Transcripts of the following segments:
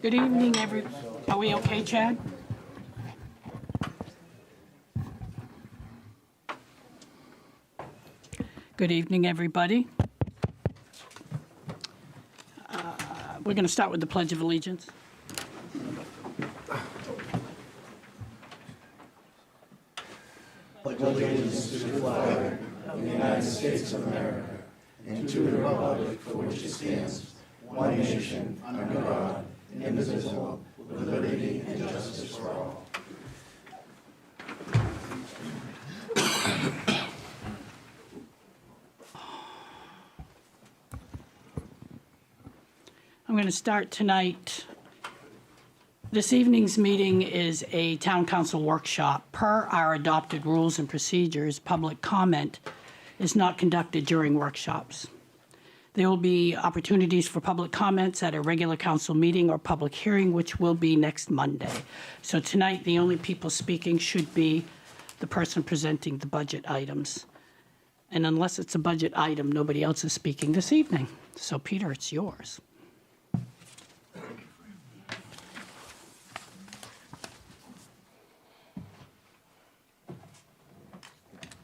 Good evening, Are we okay, Chad? Good evening, everybody. We're going to start with the Pledge of Allegiance. Pledge allegiance to the flag of the United States of America and to the republic for which it stands, one nation, under God, indivisible, with liberty and justice for all. I'm going to start tonight. This evening's meeting is a town council workshop. Per our adopted rules and procedures, public comment is not conducted during workshops. There will be opportunities for public comments at a regular council meeting or public hearing, which will be next Monday. So tonight, the only people speaking should be the person presenting the budget items. And unless it's a budget item, nobody else is speaking this evening. So Peter, it's yours.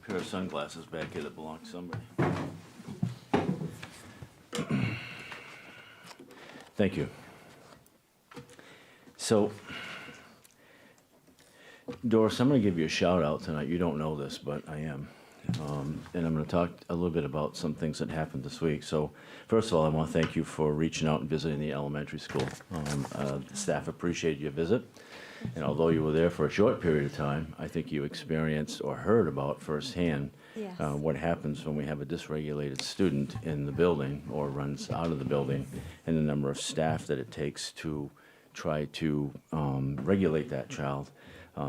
Pair of sunglasses back here that belong to somebody. Thank you. So, Doris, I'm going to give you a shout out tonight. You don't know this, but I am. And I'm going to talk a little bit about some things that happened this week. So, first of all, I want to thank you for reaching out and visiting the elementary school. Staff appreciated your visit. And although you were there for a short period of time, I think you experienced or heard about firsthand what happens when we have a dysregulated student in the building or runs out of the building, and the number of staff that it takes to try to regulate that child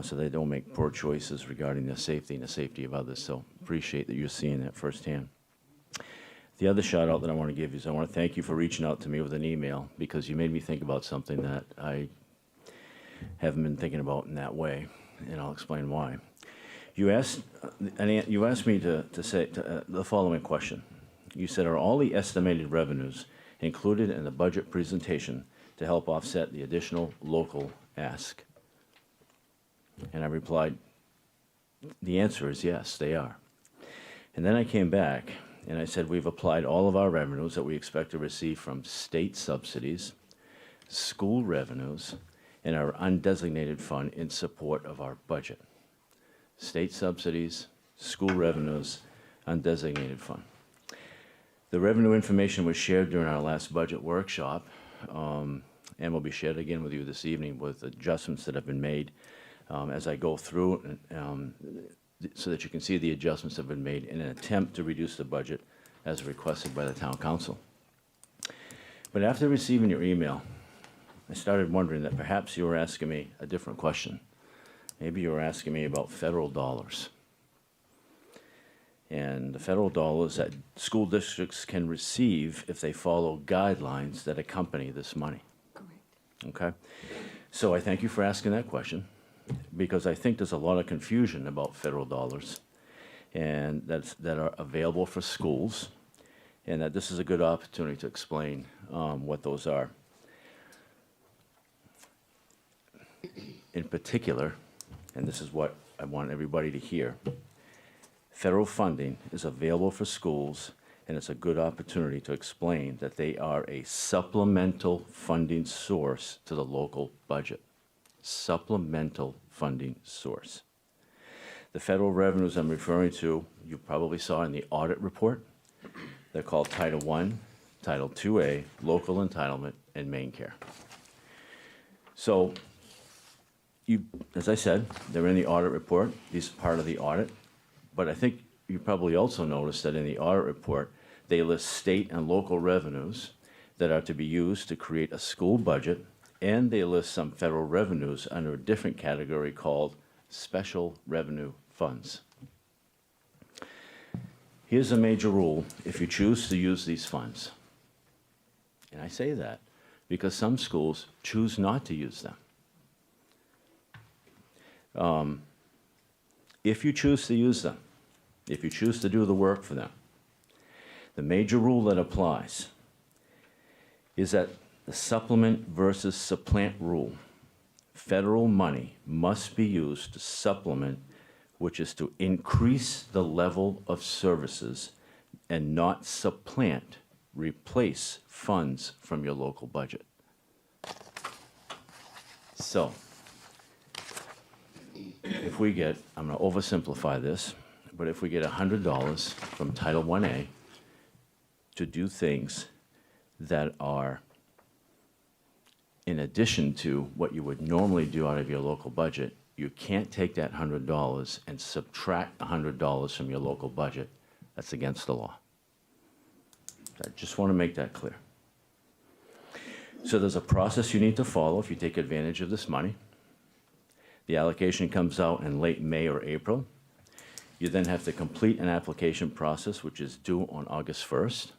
so they don't make poor choices regarding their safety and the safety of others. So appreciate that you're seeing that firsthand. The other shout out that I want to give you is I want to thank you for reaching out to me with an email, because you made me think about something that I haven't been thinking about in that way, and I'll explain why. You asked me to say the following question. You said, are all the estimated revenues included in the budget presentation to help offset the additional local ask? And I replied, the answer is yes, they are. And then I came back and I said, we've applied all of our revenues that we expect to receive from state subsidies, school revenues, and our undesignated fund in support of our budget. State subsidies, school revenues, undesignated fund. The revenue information was shared during our last budget workshop, and will be shared again with you this evening with adjustments that have been made as I go through, so that you can see the adjustments that have been made in an attempt to reduce the budget as requested by the town council. But after receiving your email, I started wondering that perhaps you were asking me a different question. Maybe you were asking me about federal dollars. And the federal dollars that school districts can receive if they follow guidelines that accompany this money. Correct. Okay? So I thank you for asking that question, because I think there's a lot of confusion about federal dollars and that are available for schools, and that this is a good opportunity to explain what those are. In particular, and this is what I want everybody to hear, federal funding is available for schools, and it's a good opportunity to explain that they are a supplemental funding source to the local budget. Supplemental funding source. The federal revenues I'm referring to, you probably saw in the audit report. They're called Title I, Title IIA, Local Entitlement, and Main Care. So, as I said, they're in the audit report. These are part of the audit. But I think you probably also noticed that in the audit report, they list state and local revenues that are to be used to create a school budget, and they list some federal revenues under a different category called special revenue funds. Here's a major rule if you choose to use these funds. And I say that because some schools choose not to use them. If you choose to use them, if you choose to do the work for them, the major rule that applies is that The supplement versus supplant rule. Federal money must be used to supplement, which is to increase the level of services and not supplant, replace funds from your local budget. So, if we get, I'm going to oversimplify this, but if we get $100 from Title 1A to do things that are in addition to what you would normally do out of your local budget, you can't take that $100 and subtract $100 from your local budget. That's against the law. I just want to make that clear. So there's a process you need to follow if you take advantage of this money. The allocation comes out in late May or April. You then have to complete an application process, which is due on August 1st.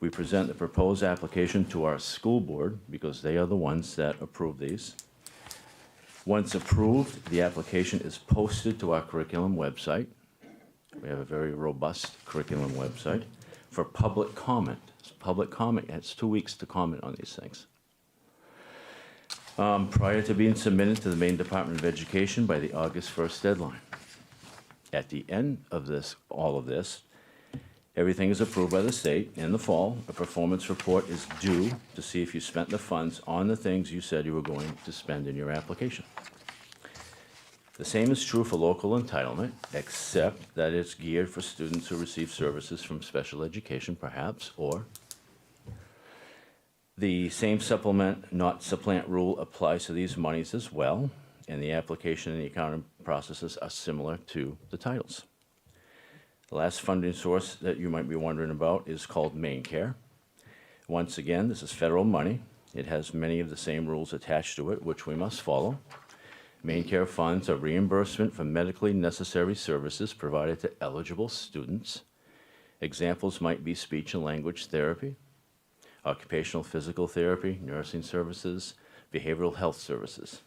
We present the proposed application to our school board because they are the ones that approve these. Once approved, the application is posted to our curriculum website. We have a very robust curriculum website for public comment. Public comment, it's 2 weeks to comment on these things. Prior to being submitted to the Maine Department of Education by the August 1st deadline. At the end of this, all of this, everything is approved by the state. In the fall, a performance report is due to see if you spent the funds on the things you said you were going to spend in your application. The same is true for local entitlement, except that it's geared for students who receive services from special education, perhaps, or the same supplement, not supplant rule applies to these monies as well, and the application and the accounting processes are similar to the titles. The last funding source that you might be wondering about is called Maine Care. Once again, this is federal money. It has many of the same rules attached to it, which we must follow. Maine Care funds are reimbursement for medically necessary services provided to eligible students. Examples might be speech and language therapy, occupational physical therapy, nursing services, behavioral health services.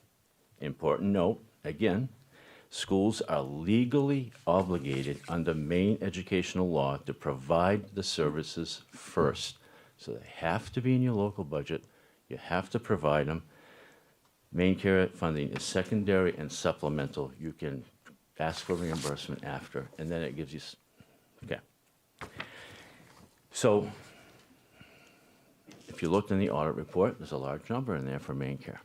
Important note, again, schools are legally obligated under Maine educational law to provide the services first. So they have to be in your local budget. You have to provide them. Maine Care funding is secondary and supplemental. You can ask for reimbursement after, and then it gives you, okay. So if you looked in the audit report, there's a large number in there for Maine Care.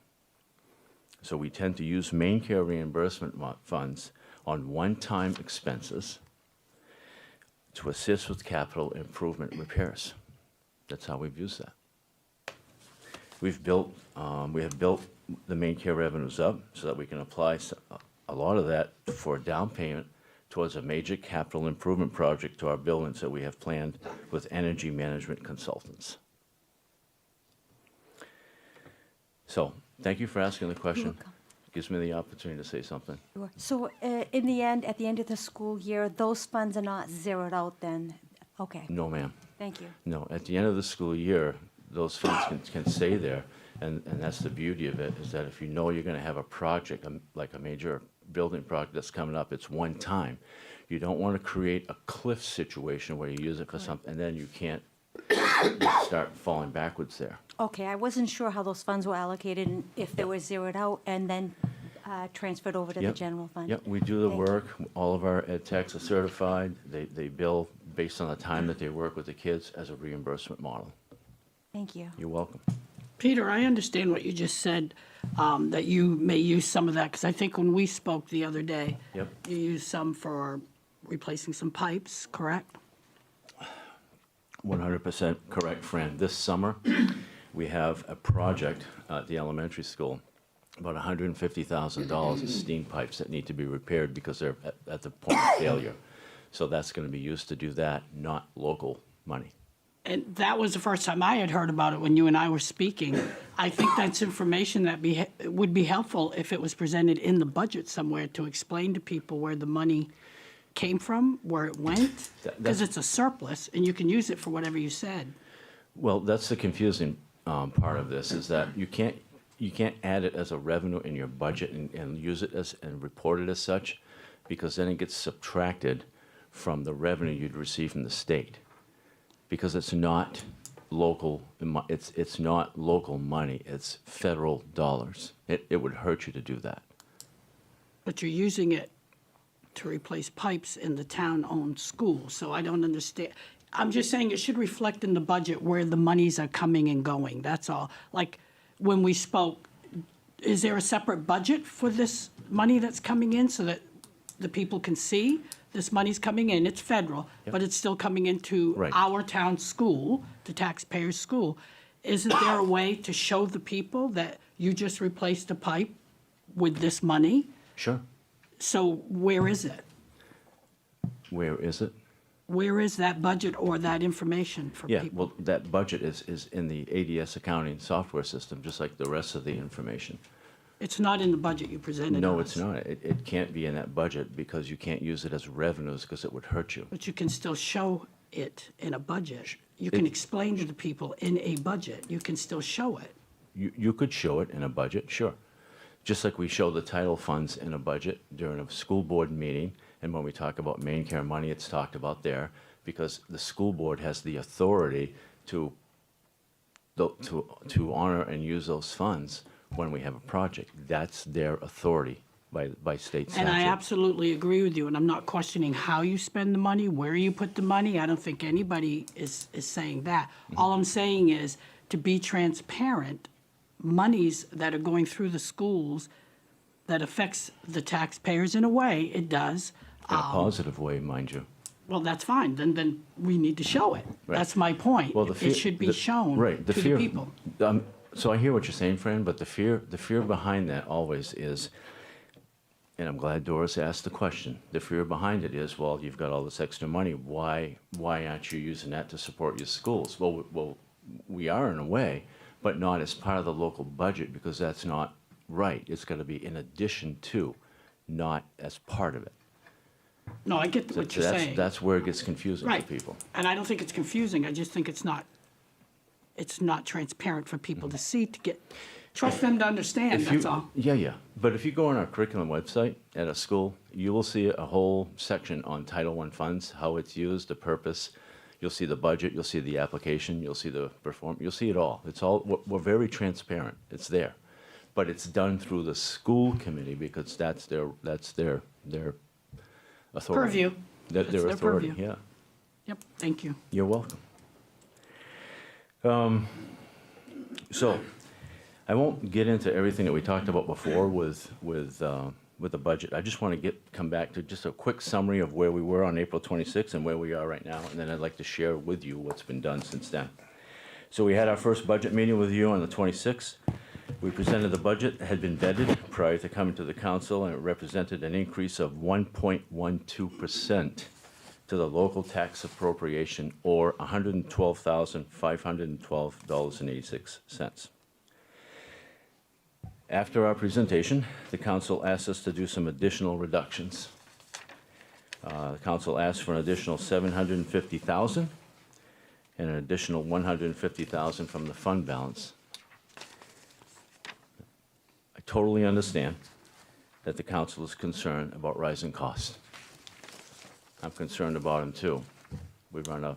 So we tend to use Maine Care reimbursement funds on one-time expenses to assist with capital improvement repairs. That's how we've used that. We have built the Maine Care revenues up so that we can apply a lot of that for a down payment towards a major capital improvement project to our buildings that we have planned with energy management consultants. So, thank you for asking the question. You're welcome. Gives me the opportunity to say something. Sure. So in the end, at the end of the school year, those funds are not zeroed out then? Okay, No, ma'am. thank you. No, at the end of the school year, those funds can stay there. And that's the beauty of it, is that if you know you're going to have a project, like a major building project that's coming up, it's one time. You don't want to create a cliff situation where you use it for something, and then you can't start falling backwards there. Okay, I wasn't sure how those funds were allocated and if they were zeroed out and then transferred over to the Yep. general fund. Yep, we do the Thank you. work. All of our ed techs are certified. They bill based on the time that they work with the kids as a reimbursement model. Thank you. You're welcome. Peter, I understand what you just said, that you may use some of that, because I think when we spoke the other day, Yep. you used some for replacing some pipes, correct? 100% correct, Fran. This summer, we have a project at the elementary school, about $150,000 of steam pipes that need to be repaired because they're at the point of failure. So that's going to be used to do that, not local money. And that was the first time I had heard about it when you and I were speaking. I think that's information that would be helpful if it was presented in the budget somewhere to explain to people where the money came from, where it went, because it's a surplus, and you can use it for whatever you said. Well, that's the confusing part of this, is that you can't add it as a revenue in your budget and use it as and report it as such, because then it gets subtracted from the revenue you'd receive from the state, because it's not local, it's not local money, it's federal dollars. It would hurt you to do that. But you're using it to replace pipes in the town-owned school, so I don't understand. I'm just saying it should reflect in the budget where the monies are coming and going, that's all. Like, when we spoke, is there a separate budget for this money that's coming in so that the people can see this money's coming in? It's federal, but it's still coming into Right. our town school, the taxpayers' school. Isn't there a way to show the people that you just replaced a pipe with this money? Sure. So where is it? Where is it? Where is that budget or that information for Yeah, people? well, that budget is in the ADS accounting software system, just like the rest of the information. It's not in the budget you presented No, us. it's not. It can't be in that budget because you can't use it as revenues because it would hurt you. But you can still show it in a budget. You can explain to the people in a budget. You can still show it. You could show it in a budget, sure. Just like we show the title funds in a budget during a school board meeting, and when we talk about main care money, it's talked about there, because the school board has the authority to honor and use those funds when we have a project. That's their authority by state statute. And I absolutely agree with you, and I'm not questioning how you spend the money, where you put the money. I don't think anybody is saying that. All I'm saying is, to be transparent, monies that are going through the schools that affects the taxpayers in a way, it does. In a positive way, mind you. Well, that's fine, then we need to show it. Right. That's my point. Well, It should be shown right, to the people. So I hear what you're saying, Fran, but the fear behind that always is, and I'm glad Doris asked the question, the fear behind it is, well, you've got all this extra money, why aren't you using that to support your schools? Well, we are in a way, but not as part of the local budget, because that's not right. It's got to be in addition to, not as part of it. No, I get what you're saying. That's where it gets confusing for Right. people. And I don't think it's confusing. I just think it's not transparent for people to see, trust them to understand, If you- that's all. Yeah. But if you go on our curriculum website at a school, you will see a whole section on Title I funds, how it's used, the purpose. You'll see the budget, you'll see the application, you'll see the you'll see it all. It's all, we're very transparent. It's there. But it's done through the school committee because that's their authority. Purview. Their That's their authority, purview. yeah. Yep, thank you. You're welcome. So, I won't get into everything that we talked about before with the budget. I just want to come back to just a quick summary of where we were on April 26th and where we are right now, and then I'd like to share with you what's been done since then. So we had our first budget meeting with you on the 26th. We presented the budget that had been vetted prior to coming to the council, and it represented an increase of 1.12% to the local tax appropriation, or $112,512.86. After our presentation, the council asked us to do some additional reductions. The council asked for an additional $750,000 and an additional $150,000 from the fund balance. I totally understand that the council is concerned about rising costs. I'm concerned about them too. We run a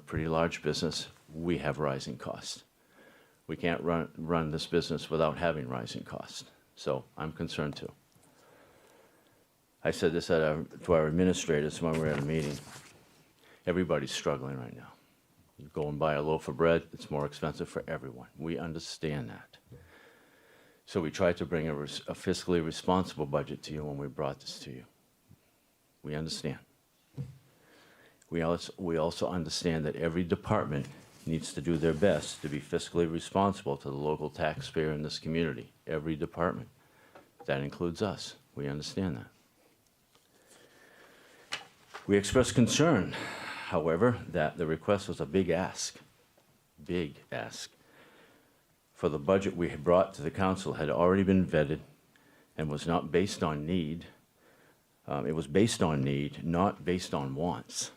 pretty large business. We have rising costs. We can't run this business without having rising costs. So I'm concerned too. I said this to our administrators when we were at a meeting. Everybody's struggling right now. You go and buy a loaf of bread, it's more expensive for everyone. We understand that. So we tried to bring a fiscally responsible budget to you when we brought this to you. We understand. We also understand that every department needs to do their best to be fiscally responsible to the local taxpayer in this community. Every department. That includes us. We understand that. We expressed concern, however, that the request was a big ask. Big ask. For the budget we had brought to the council had already been vetted and was not based on need. It was based on need, not based on wants.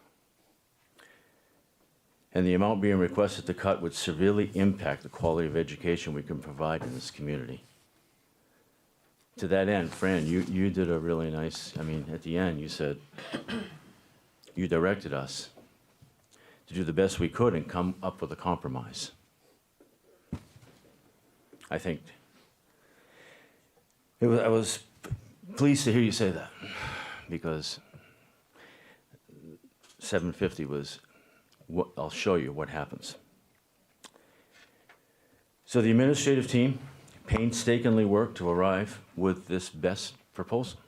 And the amount being requested to cut would severely impact the quality of education we can provide in this community. To that end, Fran, you did a really nice, at the end you said, you directed us to do the best we could and come up with a compromise. I think I was pleased to hear you say that, because $750 was what I'll show you what happens. So the administrative team painstakingly worked to arrive with this best proposal.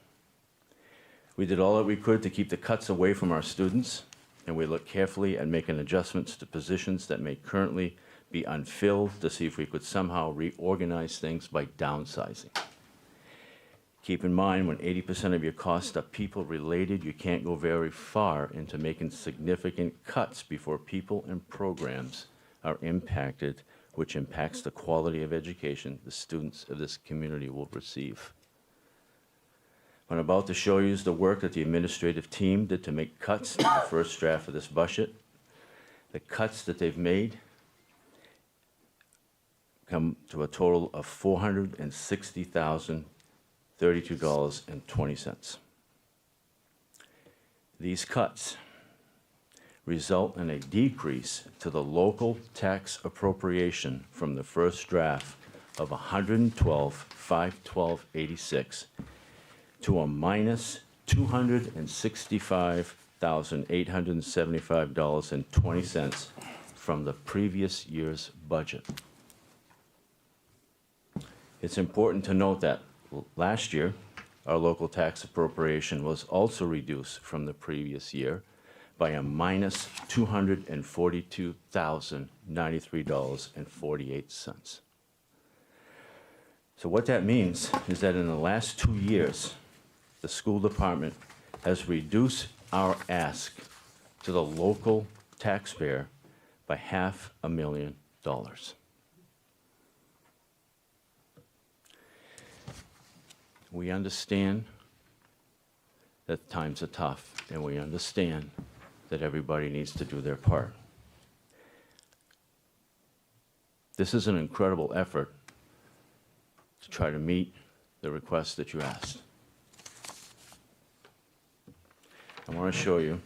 We did all that we could to keep the cuts away from our students, and we looked carefully at making adjustments to positions that may currently be unfilled to see if we could somehow reorganize things by downsizing. Keep in mind, when 80% of your costs are people-related, you can't go very far into making significant cuts before people and programs are impacted, which impacts the quality of education the students of this community will receive. What I'm about to show you is the work that the administrative team did to make cuts in the first draft of this budget. The cuts that they've made come to a total of $460,032.20. These cuts result in a decrease to the local tax appropriation from the first draft of $112,512.86 to a minus $265,875.20 from the previous year's budget. It's important to note that last year, our local tax appropriation was also reduced from the previous year by a minus $242,093.48. So what that means is that in the last 2 years, the school department has reduced our ask to the local taxpayer by $500,000. We understand that times are tough, and we understand that everybody needs to do their part. This is an incredible effort to try to meet the request that you asked. I want to show you,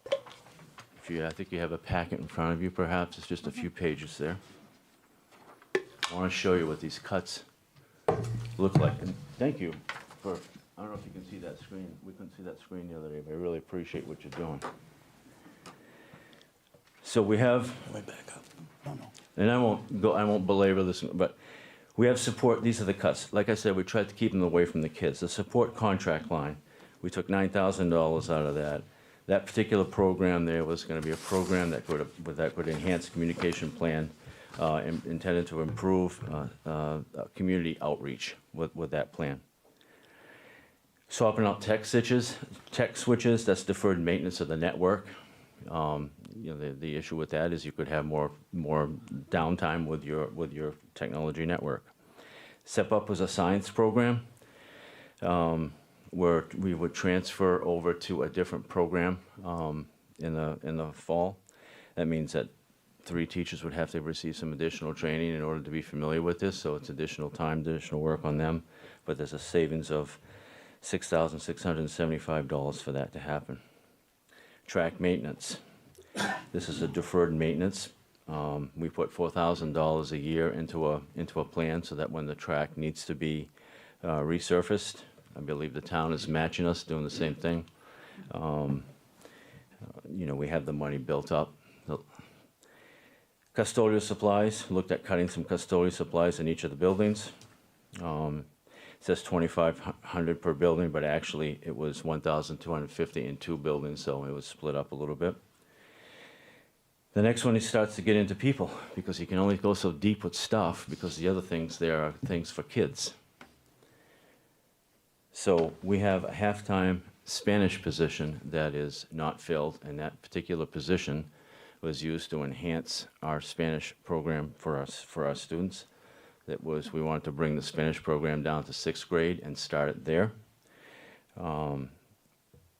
I think you have a packet in front of you perhaps, it's just a few pages there. I want to show you what these cuts look like. And thank you for, I don't know if you can see that screen. We couldn't see that screen the other day, but I really appreciate what you're doing. So we have, Way back up. No, no. and I won't belabor this, but we have support. These are the cuts. Like I said, we tried to keep them away from the kids. The support contract line, we took $9,000 out of that. That particular program there was going to be a program that could enhance communication plan, intended to improve community outreach with that plan. Swapping out tech switches, that's deferred maintenance of the network. The issue with that is you could have more downtime with your technology network. Step Up was a science program where we would transfer over to a different program in the fall. That means that 3 teachers would have to receive some additional training in order to be familiar with this, so it's additional time, additional work on them. But there's a savings of $6,675 for that to happen. Track maintenance. This is a deferred maintenance. We put $4,000 a year into a plan so that when the track needs to be resurfaced, I believe the town is matching us, doing the same thing. We have the money built up. Custodial supplies, looked at cutting some custodial supplies in each of the buildings. It says $2,500 per building, but actually it was $1,250 in 2 buildings, so it was split up a little bit. The next one, he starts to get into people, because he can only go so deep with stuff, because the other things there are things for kids. So we have a half-time Spanish position that is not filled, and that particular position was used to enhance our Spanish program for our students. We wanted to bring the Spanish program down to 6th grade and start it there. By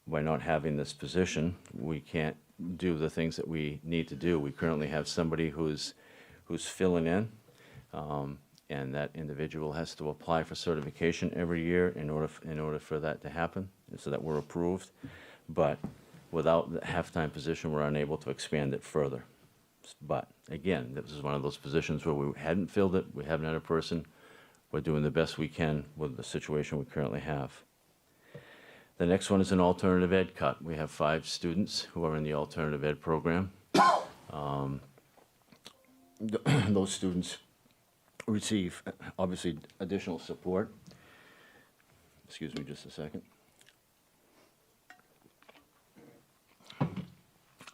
not having this position, we can't do the things that we need to do. We currently have somebody who's filling in, and that individual has to apply for certification every year in order for that to happen, so that we're approved. But Without the half-time position, we're unable to expand it further. But again, this is one of those positions where we hadn't filled it, we haven't had a person. We're doing the best we can with the situation we currently have. The next one is an alternative ed cut. We have 5 students who are in the alternative ed program. Those students receive, obviously, additional support. Excuse me just a second.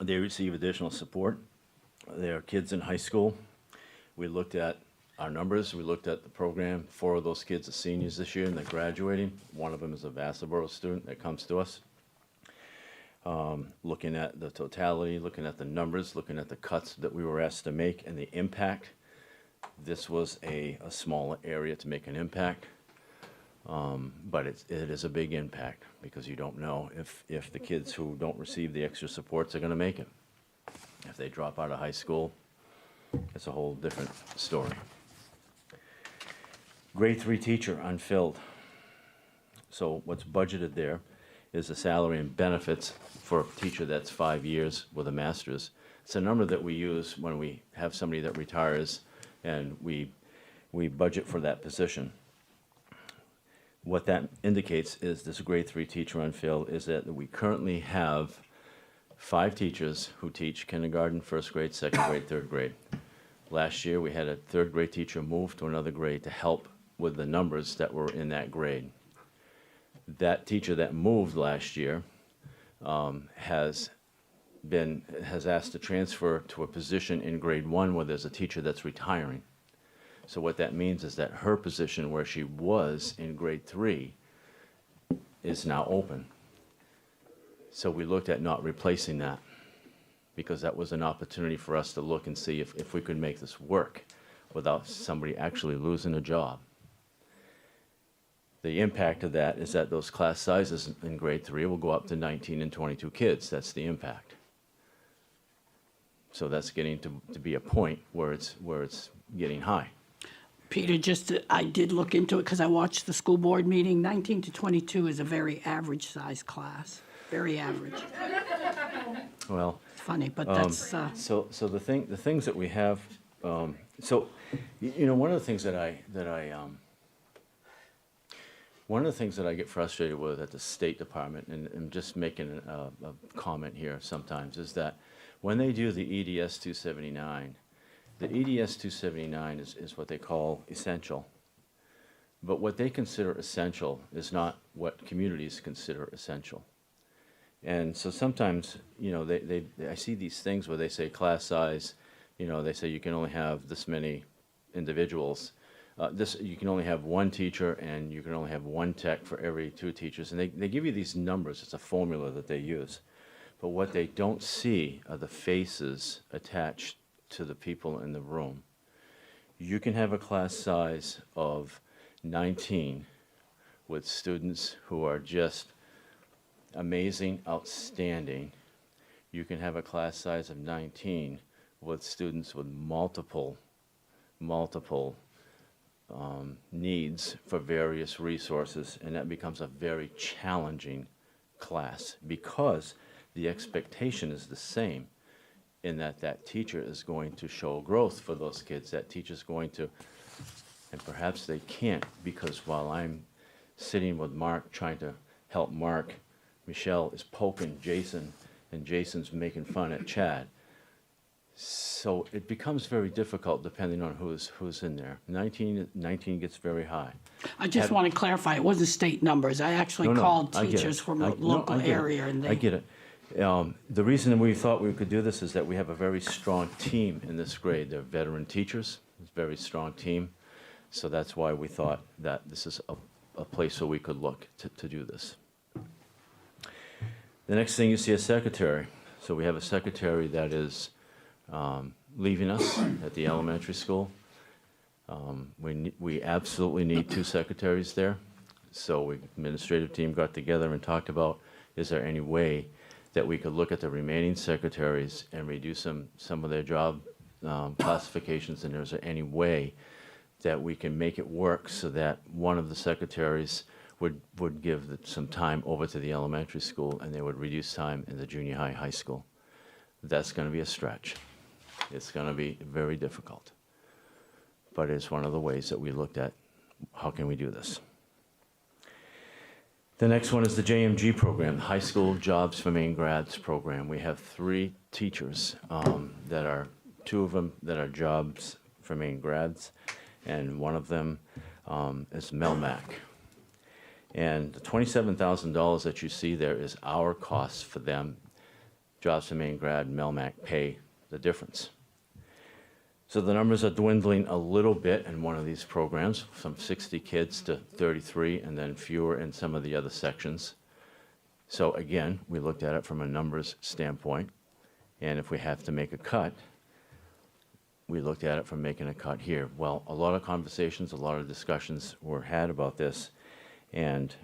They receive additional support. They are kids in high school. We looked at our numbers. We looked at the program. 4 of those kids are seniors this year, and they're graduating. One of them is a Vassarboro student that comes to us. Looking at the totality, looking at the numbers, looking at the cuts that we were asked to make and the impact. This was a smaller area to make an impact, but it is a big impact because you don't know if the kids who don't receive the extra supports are going to make it. If they drop out of high school, it's a whole different story. Grade 3 teacher unfilled. So what's budgeted there is the salary and benefits for a teacher that's 5 years with a master's. It's a number that we use when we have somebody that retires and we budget for that position. What that indicates is this grade 3 teacher unfilled is that we currently have 5 teachers who teach kindergarten, 1st grade, 2nd grade, 3rd grade. Last year, we had a 3rd grade teacher move to another grade to help with the numbers that were in that grade. That teacher that moved last year has asked to transfer to a position in grade 1 where there's a teacher that's retiring. So what that means is that her position where she was in grade 3 is now open. So we looked at not replacing that because that was an opportunity for us to look and see if we could make this work without somebody actually losing a job. The impact of that is that those class sizes in grade 3 will go up to 19 and 22 kids. That's the impact. So that's getting to be a point where it's getting high. Peter, I did look into it because I watched the school board meeting. 19 to 22 is a very average size class, very average. Well, It's funny, but that's, so the things that we have, so you know, one of the things that I get frustrated with at the State Department, and I'm just making a comment here sometimes, is that when they do the EDS 279, the EDS 279 is what they call essential. But what they consider essential is not what communities consider essential. And so sometimes, you know, I see these things where they say class size, you know, they say you can only have this many individuals. You can only have 1 teacher and you can only have 1 tech for every 2 teachers. And they give you these numbers. It's a formula that they use. But what they don't see are the faces attached to the people in the room. You can have a class size of 19 with students who are just amazing, outstanding. You can have a class size of 19 with students with multiple needs for various resources, and that becomes a very challenging class because the expectation is the same in that teacher is going to show growth for those kids. That teacher's going to, and perhaps they can't because while I'm sitting with Mark trying to help Mark, Michelle is poking Jason, and Jason's making fun at Chad. So it becomes very difficult depending on who's in there. 19 gets very high. I just want to clarify, it wasn't state numbers. I actually called I get it. teachers from a local area and I get it. The reason we thought we could do this is that we have a very strong team in this grade. They're veteran teachers, it's a very strong team. So that's why we thought that this is a place where we could look to do this. The next thing you see a secretary. So we have a secretary that is leaving us at the elementary school. We absolutely need 2 secretaries there. So the administrative team got together and talked about, is there any way that we could look at the remaining secretaries and reduce some of their job classifications, and is there any way that we can make it work so that one of the secretaries would give some time over to the elementary school, and they would reduce time in the junior high, high school. That's going to be a stretch. It's going to be very difficult. But it's one of the ways that we looked at, how can we do this? The next one is the JMG program, the High School Jobs for Maine Grads program. We have 3 teachers that are, 2 of them that are jobs for Maine grads, and one of them is Melmac. And the $27,000 that you see there is our cost for them. Jobs for Maine grad, Melmac pay the difference. So the numbers are dwindling a little bit in one of these programs, from 60 kids to 33, and then fewer in some of the other sections. So again, we looked at it from a numbers standpoint, and if we have to make a cut, we looked at it from making a cut here. Well, a lot of conversations, a lot of discussions were had about this, and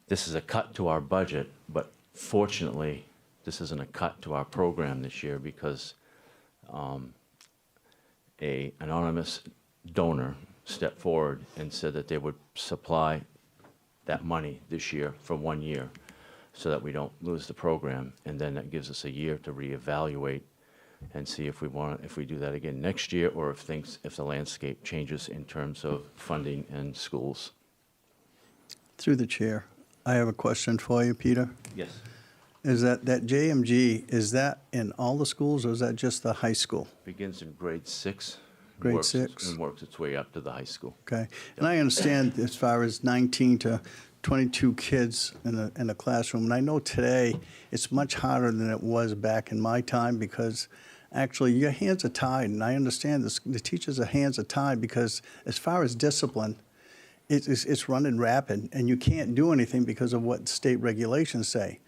this is a cut to our budget, but fortunately, this isn't a cut to our program this year because a anonymous donor stepped forward and said that they would supply that money this year for 1 year so that we don't lose the program, and then that gives us a year to reevaluate and see if we do that again next year, or if the landscape changes in terms of funding and schools. Through the chair, I have a question for you, Peter. Yes. Is that JMG, is that in all the schools, or is that just the high school? Begins in grade 6. Grade 6. And works its way up to the high school. Okay. And I understand as far as 19 to 22 kids in a classroom, and I know today it's much harder than it was back in my time because actually your hands are tied, and I understand this, the teachers' hands are tied because as far as discipline, it's running rapid, and you can't do anything because of what state regulations say.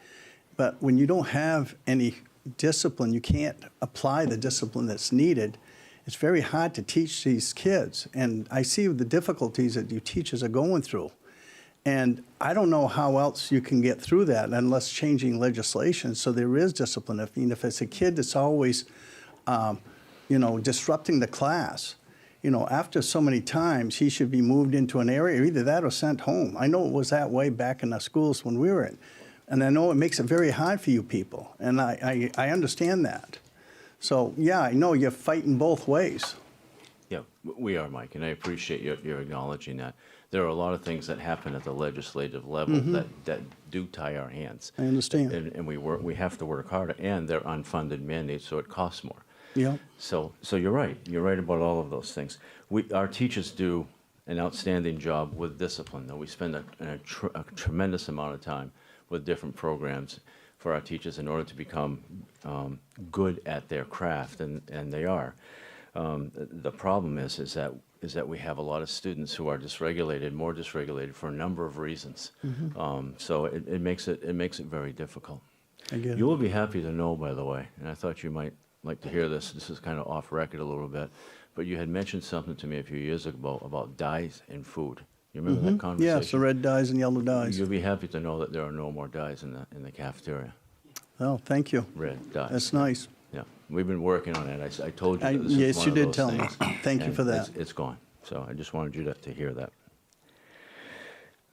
But when you don't have any discipline, you can't apply the discipline that's needed. It's very hard to teach these kids. And I see the difficulties that you teachers are going through. And I don't know how else you can get through that unless changing legislation so there is discipline. If it's a kid that's always, disrupting the class, after so many times, he should be moved into an area, either that or sent home. I know it was that way back in the schools when we were in. And I know it makes it very hard for you people, and I understand that. So, yeah, I know you're fighting both ways. Yeah, we are, Mike, and I appreciate your acknowledging that. There are a lot of things that happen at the legislative level that do tie our hands. I understand. And we have to work harder, and they're unfunded mandates, so it costs more. Yeah. So you're right. You're right about all of those things. Our teachers do an outstanding job with discipline, though. We spend a tremendous amount of time with different programs for our teachers in order to become good at their craft, and they are. The problem is that we have a lot of students who are dysregulated, more dysregulated for a number of reasons. So it makes it very difficult. I get it. You will be happy to know, by the way, and I thought you might like to hear this. This is kind of off record a little bit, but you had mentioned something to me a few years ago about dyes in food. You remember that conversation? Yes, the red dyes and yellow dyes. You'll be happy to know that there are no more dyes in the cafeteria. Oh, thank you. Red dyes. That's nice. Yeah, we've been working on it. I told you that this is Yes, one you of did those tell me. things, Thank you and for that. It's gone. So I just wanted you to hear that.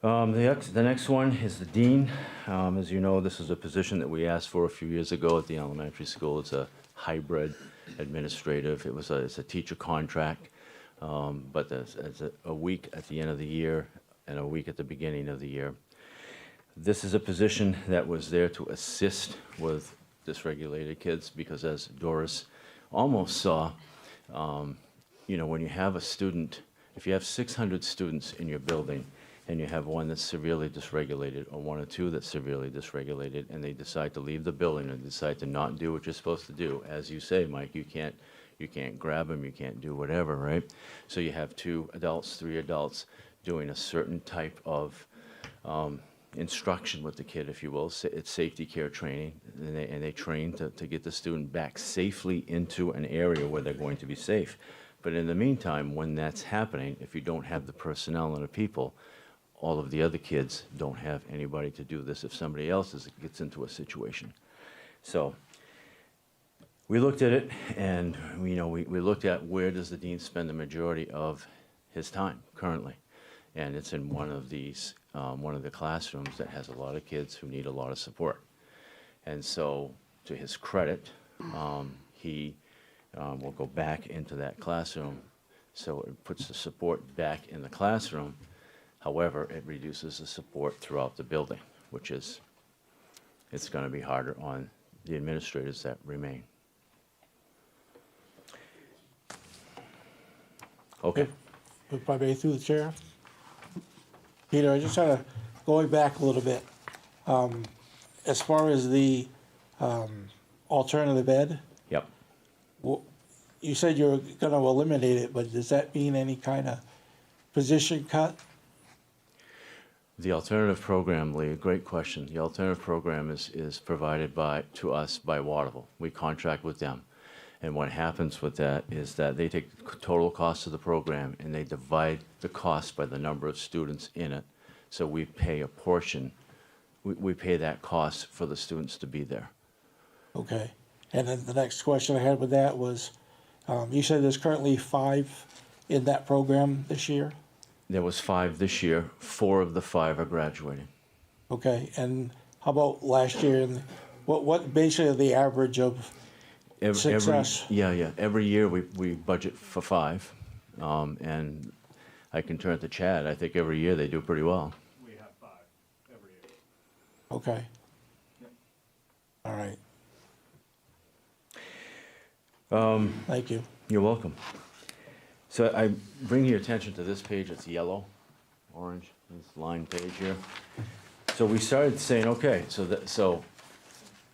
The next one is the dean. As you know, this is a position that we asked for a few years ago at the elementary school. It's a hybrid administrative. It's a teacher contract, but there's a week at the end of the year and a week at the beginning of the year. This is a position that was there to assist with dysregulated kids because, as Doris almost saw, when you have a student, if you have 600 students in your building and you have one that's severely dysregulated or one or two that's severely dysregulated and they decide to leave the building and decide to not do what you're supposed to do, as you say, Mike, you can't grab them, you can't do whatever, right? So you have 2 adults, 3 adults doing a certain type of instruction with the kid, if you will. It's safety care training, and they train to get the student back safely into an area where they're going to be safe. But in the meantime, when that's happening, if you don't have the personnel and the people, all of the other kids don't have anybody to do this if somebody else gets into a situation. So we looked at it, and we looked at where does the dean spend the majority of his time currently. And it's in one of these, one of the classrooms that has a lot of kids who need a lot of support. And so, to his credit, he will go back into that classroom. So it puts the support back in the classroom. However, it reduces the support throughout the building, which is, it's going to be harder on the administrators that remain. Okay. If I may, through the chair. Peter, I just had a, going back a little bit, as far as the alternative ed, Yep. you said you're gonna eliminate it, but does that mean any kind of position cut? The alternative program, Lee, great question. The alternative program is provided to us by Waterville. We contract with them. And what happens with that is that they take the total cost of the program and they divide the cost by the number of students in it. So we pay a portion, we pay that cost for the students to be there. Okay, and then the next question I had with that was, you said there's currently 5 in that program this year? There was 5 this year, 4 of the 5 are graduating. Okay, and how about last year, and what basically the average of success? Every year we budget for 5. And I can turn to Chad, I think every year they do pretty well. We have 5 every year. Okay. All right. Thank you. You're welcome. So I bring your attention to this page, it's yellow, orange, this line page here. So we started saying, okay, so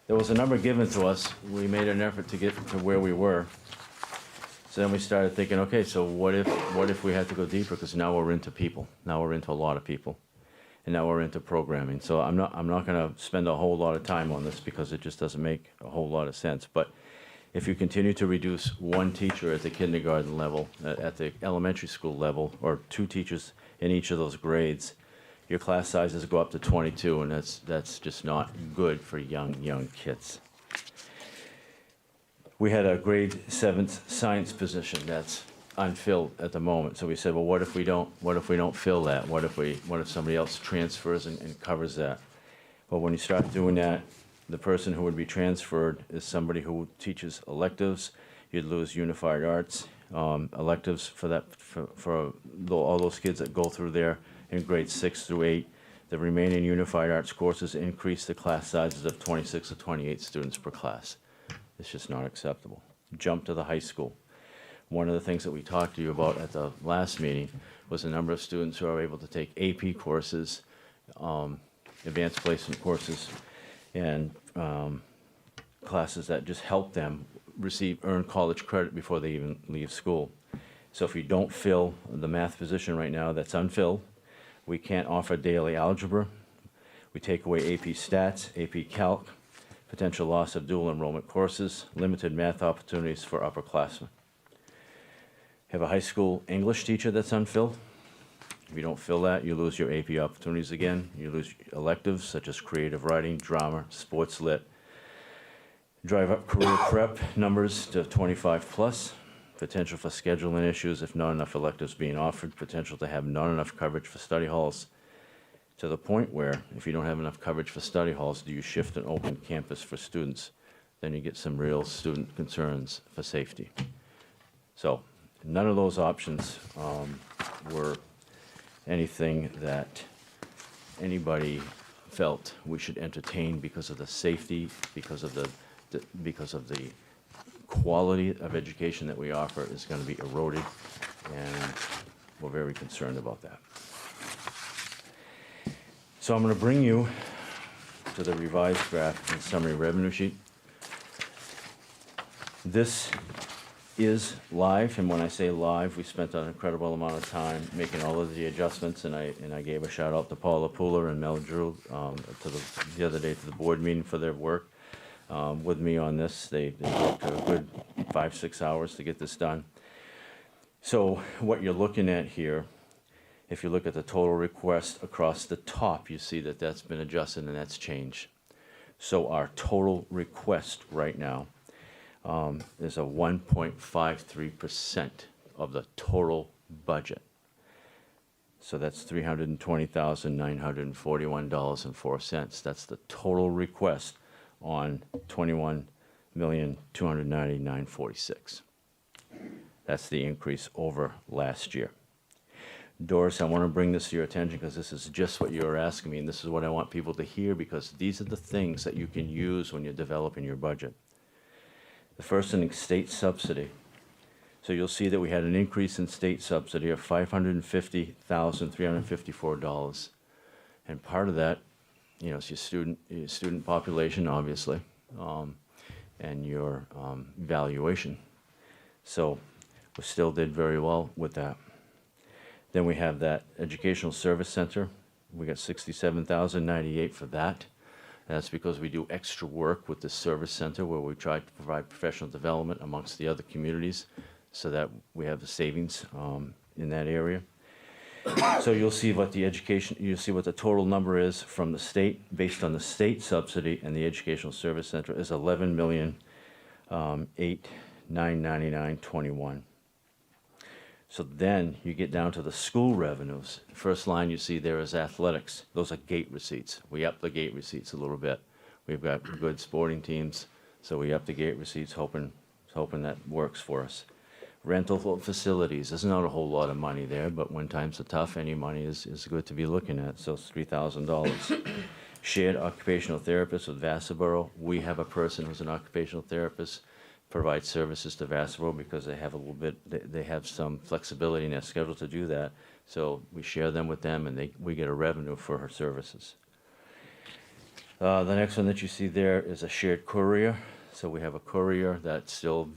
there was a number given to us, we made an effort to get to where we were. So then we started thinking, okay, so what if we had to go deeper, because now we're into people, now we're into a lot of people, and now we're into programming. So I'm not gonna spend a whole lot of time on this because it just doesn't make a whole lot of sense, but if you continue to reduce 1 teacher at the kindergarten level, at the elementary school level, or 2 teachers in each of those grades, your class sizes go up to 22, and that's just not good for young kids. We had a grade 7th science position that's unfilled at the moment, so we said, well, what if we don't fill that? What if somebody else transfers and covers that? Well, when you start doing that, the person who would be transferred is somebody who teaches electives. You'd lose unified arts electives for all those kids that go through there in grades 6 through 8. The remaining unified arts courses increase the class sizes of 26 to 28 students per class. It's just not acceptable. Jump to the high school. One of the things that we talked to you about at the last meeting was the number of students who are able to take AP courses, advanced placement courses, and classes that just help them earn college credit before they even leave school. So if you don't fill the math position right now that's unfilled, we can't offer daily algebra. We take away AP Stats, AP Calc, potential loss of dual enrollment courses, limited math opportunities for upperclassmen. Have a high school English teacher that's unfilled. If you don't fill that, you lose your AP opportunities again. You lose electives such as creative writing, drama, sports lit. Drive up career prep numbers to 25 plus. Potential for scheduling issues if not enough electives being offered. Potential to have not enough coverage for study halls. To the point where if you don't have enough coverage for study halls, do you shift an open campus for students? Then you get some real student concerns for safety. So none of those options were anything that anybody felt we should entertain because of the safety, because of the quality of education that we offer is going to be eroded, and we're very concerned about that. So I'm going to bring you to the revised draft and summary revenue sheet. This is live, and when I say live, we spent an incredible amount of time making all of the adjustments, and I gave a shout out to Paula Pooler and Mel Drew the other day to the board meeting for their work with me on this. They worked a good 5-6 hours to get this done. So what you're looking at here, if you look at the total request across the top, you see that that's been adjusted and that's changed. So our total request right now is a 1.53% of the total budget. So that's $320,941.04. That's the total request on $21,290,946. That's the increase over last year. Doris, I want to bring this to your attention because this is just what you were asking me, and this is what I want people to hear because these are the things that you can use when you're developing your budget. The first thing, state subsidy. So you'll see that we had an increase in state subsidy of $550,354. And part of that, you know, is your student population, obviously, and your valuation. So we still did very well with that. Then we have that Educational Service Center. We got $67,098 for that. That's because we do extra work with the service center where we try to provide professional development amongst the other communities so that we have the savings in that area. So you'll see what the total number is from the state, based on the state subsidy, and the Educational Service Center is $11,899,999.21. So then you get down to the school revenues. First line you see there is athletics. Those are gate receipts. We up the gate receipts a little bit. We've got good sporting teams, so we up the gate receipts, hoping that works for us. Rental facilities, there's not a whole lot of money there, but when times are tough, any money is good to be looking at, so it's $3,000. Shared occupational therapist with Vassarboro. We have a person who's an occupational therapist, provide services to Vassarboro because they have they have some flexibility in their schedule to do that. So we share them with them, and we get a revenue for her services. The next one that you see there is a shared courier. So we have a courier that still,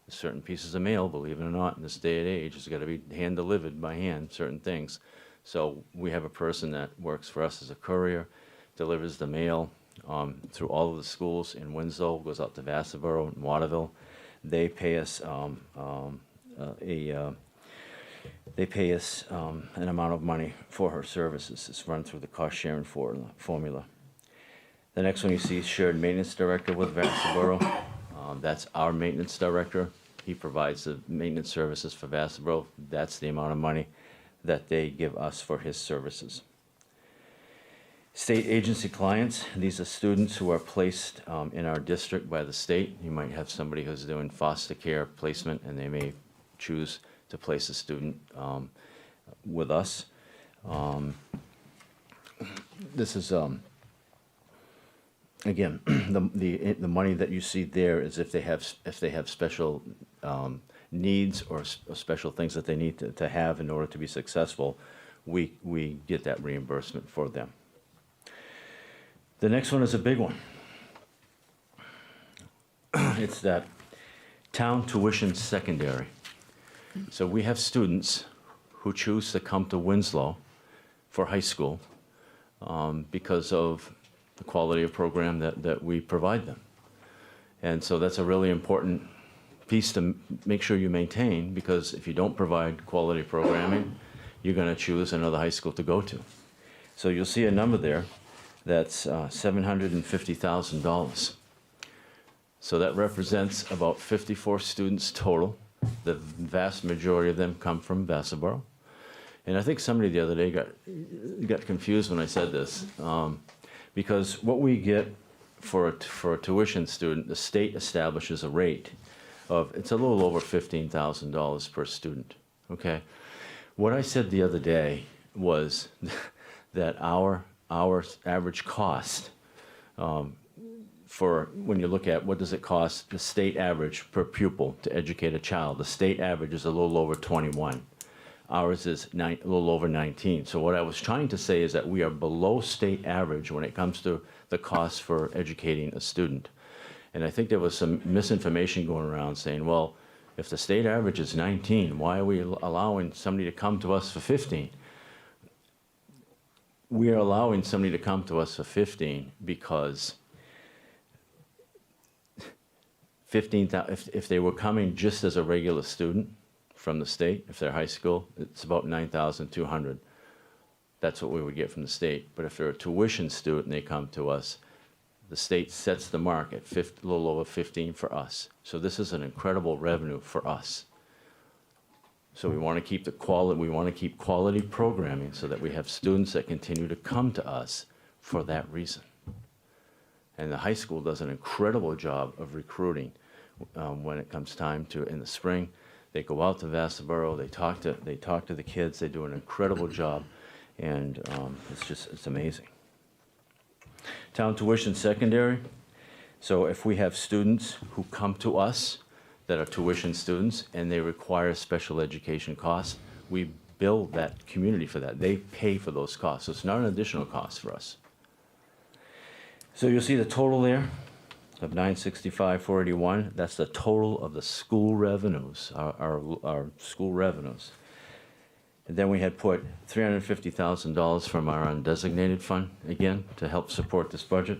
certain pieces of mail, believe it or not, in this day and age, has got to be hand-delivered by hand, certain things. So we have a person that works for us as a courier, delivers the mail through all of the schools in Winslow, goes out to Vassarboro and Waterville. They pay us an amount of money for her services. It's run through the cost-sharing formula. The next one you see is shared maintenance director with Vassarboro. That's our maintenance director. He provides the maintenance services for Vassarboro. That's the amount of money that they give us for his services. State agency clients, these are students who are placed in our district by the state. You might have somebody who's doing foster care placement, and they may choose to place a student with us. This is, again, the money that you see there is if they have special needs or special things that they need to have in order to be successful, we get that reimbursement for them. The next one is a big one. It's that town tuition secondary. So we have students who choose to come to Winslow for high school because of the quality of program that we provide them. And so that's a really important piece to make sure you maintain, because if you don't provide quality programming, you're going to choose another high school to go to. So you'll see a number there. That's $750,000. So that represents about 54 students total. The vast majority of them come from Vassarboro. And I think somebody the other day got confused when I said this, because what we get for a tuition student, the state establishes a rate of, it's a little over $15,000 per student, okay? What I said the other day was that our average cost for when you look at what does it cost, the state average per pupil to educate a child, the state average is a little over 21. Ours is a little over 19. So what I was trying to say is that we are below state average when it comes to the cost for educating a student. And I think there was some misinformation going around saying, well, if the state average is 19, why are we allowing somebody to come to us for 15? We are allowing somebody to come to us for 15 because if they were coming just as a regular student from the state, if they're high school, it's about $9,200. That's what we would get from the state. But if they're a tuition student and they come to us, the state sets the mark at a little over 15 for us. So this is an incredible revenue for us. So we want to keep we want to keep quality programming so that we have students that continue to come to us for that reason. And the high school does an incredible job of recruiting when it comes time to, in the spring. They go out to Vassarboro, they talk to the kids, they do an incredible job, and it's amazing. Town tuition secondary. So if we have students who come to us that are tuition students and they require special education costs, we bill that community for that. They pay for those costs. So it's not an additional cost for us. So you'll see the total there of $965,481. That's the total of the school revenues, our school revenues. And then we had put $350,000 from our undesignated fund, again, to help support this budget.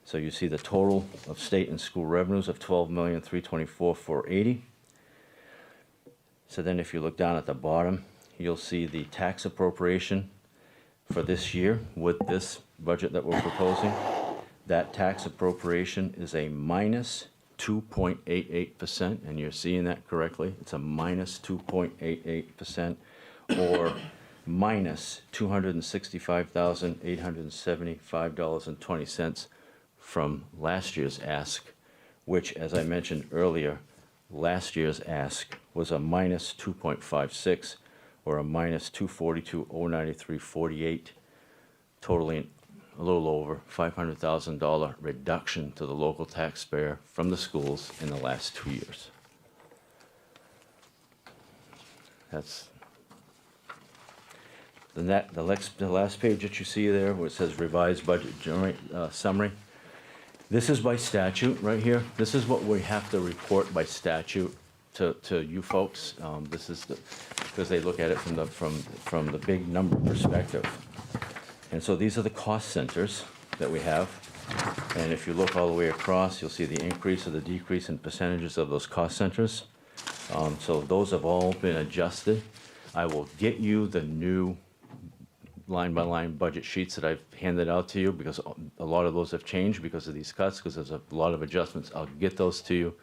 So you see the total of state and school revenues of $12,324,480. So then if you look down at the bottom, you'll see the tax appropriation for this year with this budget that we're proposing. That tax appropriation is a minus 2.88%, and you're seeing that correctly. It's a minus 2.88%, or minus $265,875.20 from last year's ask, which, as I mentioned earlier, last year's ask was a minus 2.56, or a minus 242,093.48, totaling a little over $500,000 reduction to the local taxpayer from the schools in the last 2 years. That's the last page that you see there, where it says revised budget summary. This is by statute right here. This is what we have to report by statute to you folks. This is because they look at it from the big number perspective. And so these are the cost centers that we have. And if you look all the way across, you'll see the increase or the decrease in percentages of those cost centers. So those have all been adjusted. I will get you the new line-by-line budget sheets that I've handed out to you, because a lot of those have changed because of these cuts, because there's a lot of adjustments. I'll get those to you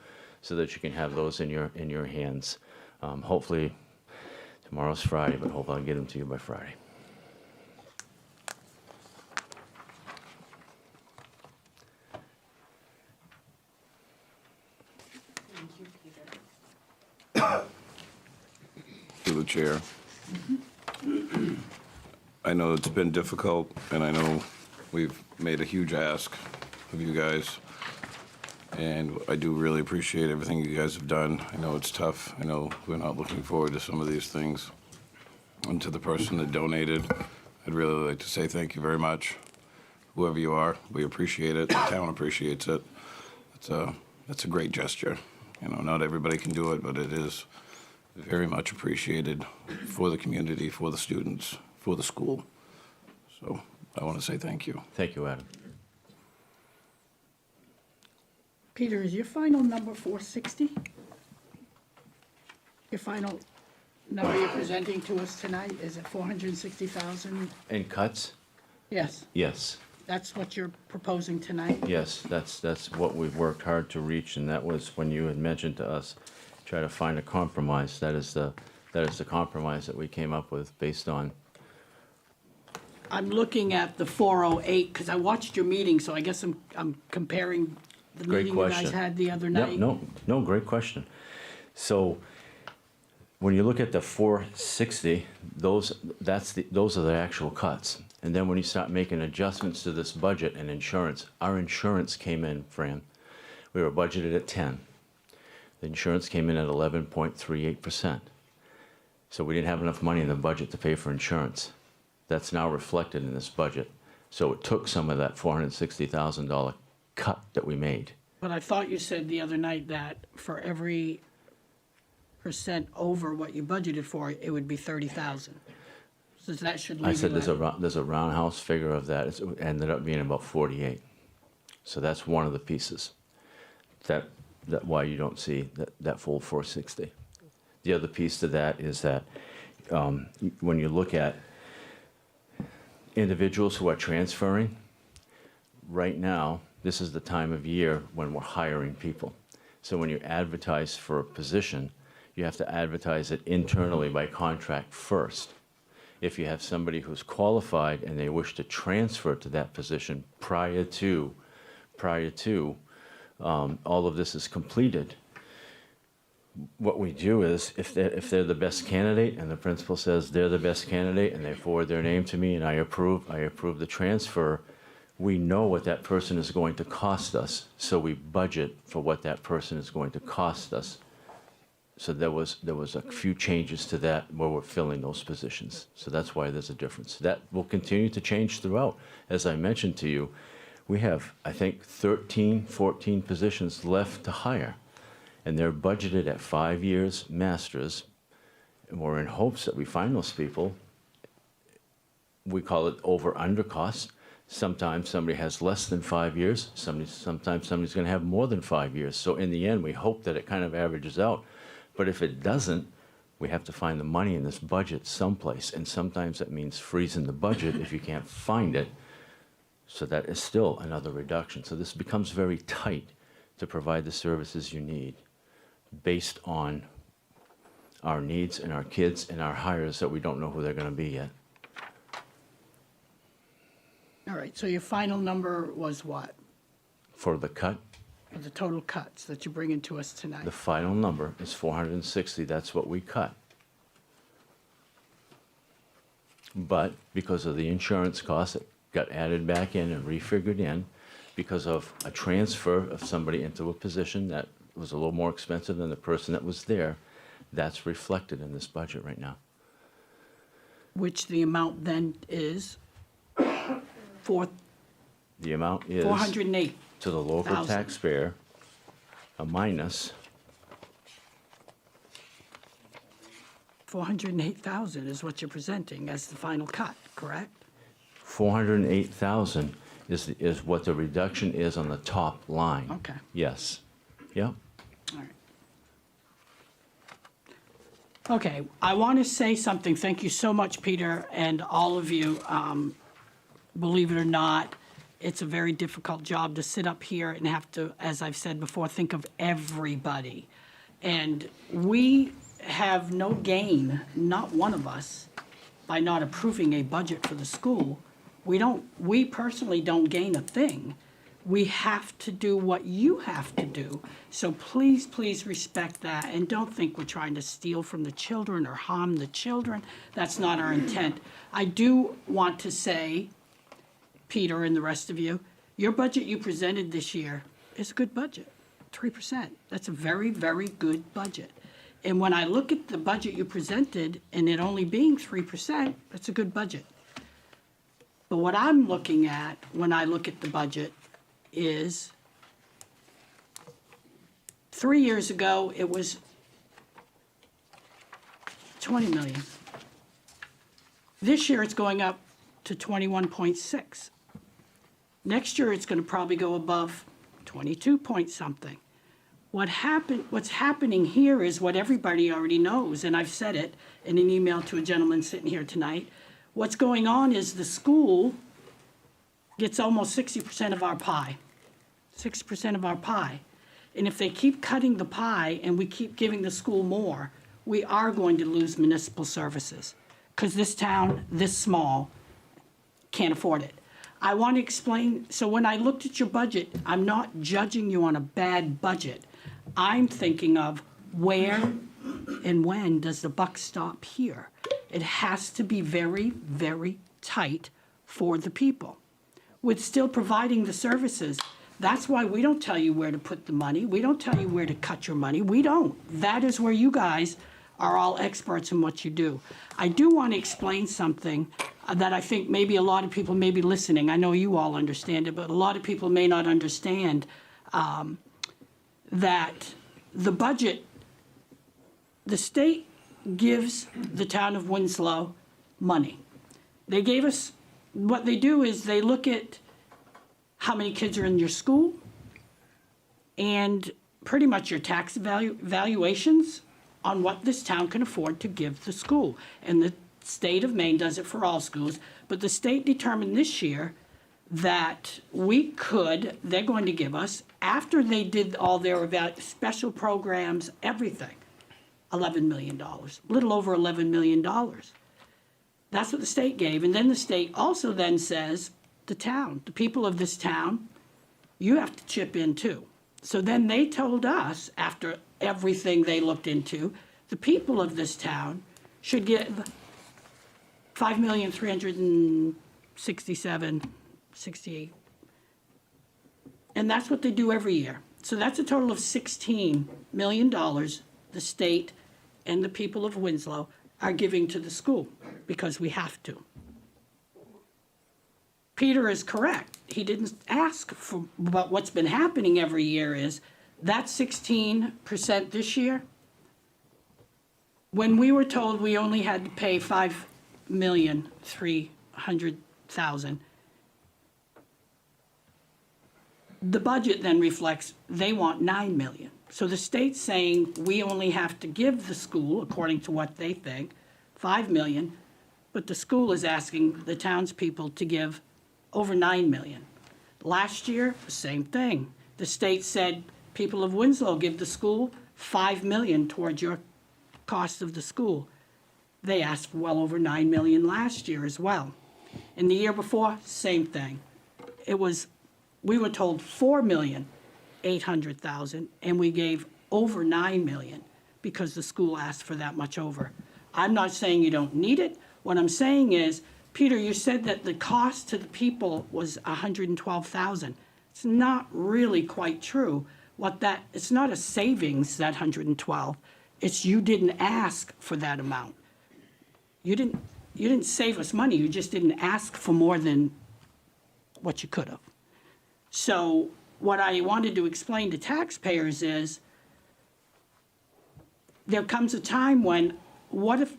so that you can have those in your hands. Hopefully, tomorrow's Friday, but hopefully I'll get them to you by Friday. To the chair. I know it's been difficult, and I know we've made a huge ask of you guys, and I do really appreciate everything you guys have done. I know it's tough. I know we're not looking forward to some of these things. And to the person that donated, I'd really like to say thank you very much. Whoever you are, we appreciate it. The town appreciates it. That's a great gesture. You know, not everybody can do it, but it is very much appreciated for the community, for the students, for the school. So I want to say thank you. Thank you, Adam. Peter, is your final number 460? Your final number you're presenting to us tonight, is it 460,000? And cuts? Yes, Yes. that's what you're proposing tonight? Yes, that's what we've worked hard to reach, and that was when you had mentioned to us, try to find a compromise. That is the compromise that we came up with based on. I'm looking at the 408, because I watched your meeting, so I guess I'm comparing the Great meeting you guys question. had the other Yep, night. no, great question. So when you look at the 460, those are the actual cuts. And then when you start making adjustments to this budget and insurance, our insurance came in, Fran, we were budgeted at 10. The insurance came in at 11.38%. So we didn't have enough money in the budget to pay for insurance. That's now reflected in this budget. So it took some of that $460,000 cut that we made. But I thought you said the other night that for every percent over what you budgeted for, it would be 30,000. So that should leave I said you there's at- a roundhouse figure of that. It ended up being about 48. So that's one of the pieces. That why you don't see that full 460. The other piece to that is that when you look at individuals who are transferring, right now, this is the time of year when we're hiring people. So when you advertise for a position, You have to advertise it internally by contract first. If you have somebody who's qualified and they wish to transfer to that position prior to all of this is completed, what we do is, if they're the best candidate and the principal says they're the best candidate and they forward their name to me and I approve the transfer, we know what that person is going to cost us, so we budget for what that person is going to cost us. So there was a few changes to that where we're filling those positions. So that's why there's a difference. That will continue to change throughout. As I mentioned to you, we have, I think, 13, 14 positions left to hire. And they're budgeted at 5 years masters. And we're in hopes that we find those people. We call it over-under cost. Sometimes somebody has less than 5 years. Sometimes somebody's going to have more than 5 years. So in the end, we hope that it kind of averages out. But if it doesn't, we have to find the money in this budget someplace. And sometimes that means freezing the budget if you can't find it. So that is still another reduction. So this becomes very tight to provide the services you need based on our needs and our kids and our hires that we don't know who they're going to be yet. All right, so your final number was what? For the cut, For the total cuts that you're bringing to us tonight? the final number is 460. That's what we cut. But because of the insurance costs that got added back in and refigured in, because of a transfer of somebody into a position that was a little more expensive than the person that was there, that's reflected in this budget right now. Which the amount then is The amount is 408. to the local thousand. taxpayer a minus 408,000 is what you're presenting as the final cut, correct? 408,000 is what the reduction is on the top line. Okay. Yes. Yep. All right. Okay, I want to say something. Thank you so much, Peter, and all of you. Believe it or not, it's a very difficult job to sit up here and have to, as I've said before, think of everybody. And we have no gain, not one of us, by not approving a budget for the school. We personally don't gain a thing. We have to do what you have to do. So please, please respect that, and don't think we're trying to steal from the children or harm the children. That's not our intent. I do want to say, Peter and the rest of you, your budget you presented this year is a good budget, 3%. That's a very, very good budget. And when I look at the budget you presented, and it only being 3%, that's a good budget. But what I'm looking at when I look at the budget is 3 years ago, it was 20 million. This year, it's going up to 21.6. Next year, it's going to probably go above 22 point something. What's happening here is what everybody already knows, and I've said it in an email to a gentleman sitting here tonight. What's going on is the school gets almost 60% of our pie. 60% of our pie. And if they keep cutting the pie and we keep giving the school more, we are going to lose municipal services. Because this town, this small, can't afford it. I want to explain, so when I looked at your budget, I'm not judging you on a bad budget. I'm thinking of where and when does the buck stop here? It has to be very, very tight for the people, with still providing the services. That's why we don't tell you where to put the money. We don't tell you where to cut your money. We don't. That is where you guys are all experts in what you do. I do want to explain something that I think maybe a lot of people may be listening. I know you all understand it, but a lot of people may not understand that the budget, the state gives the town of Winslow money. They gave us, what they do is they look at how many kids are in your school and pretty much your tax valuations on what this town can afford to give the school. And the state of Maine does it for all schools, but the state determined this year that they're going to give us, after they did all their special programs, everything, $11 million, a little over $11 million. That's what the state gave. And then the state also then says, the town, the people of this town, you have to chip in too. So then they told us, after everything they looked into, the people of this town should give $5,367,68. And that's what they do every year. So that's a total of $16 million the state and the people of Winslow are giving to the school because we have to. Peter is correct. He didn't ask for, but what's been happening every year is that 16% this year, when we were told we only had to pay $5,300,000, the budget then reflects they want $9 million. So the state's saying we only have to give the school, according to what they think, $5 million, but the school is asking the townspeople to give over $9 million. Last year, the same thing. The state said, people of Winslow, give the school $5 million towards your cost of the school. They asked for well over $9 million last year as well. And the year before, same thing. We were told $4,800,000, and we gave over $9 million because the school asked for that much over. I'm not saying you don't need it. What I'm saying is, Peter, you said that the cost to the people was $112,000. It's not really quite true. It's not a savings, that 112. It's you didn't ask for that amount. You didn't save us money. You just didn't ask for more than what you could have. So what I wanted to explain to taxpayers is there comes a time when, what if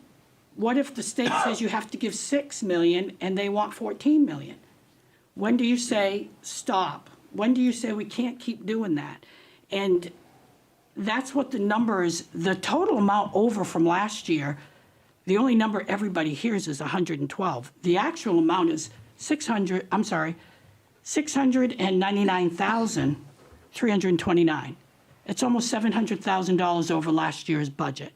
the state says you have to give $6 million and they want $14 million? When do you say stop? When do you say we can't keep doing that? And that's what the number is. The total amount over from last year, the only number everybody hears is 112. The actual amount is $699,329. It's almost $700,000 over last year's budget.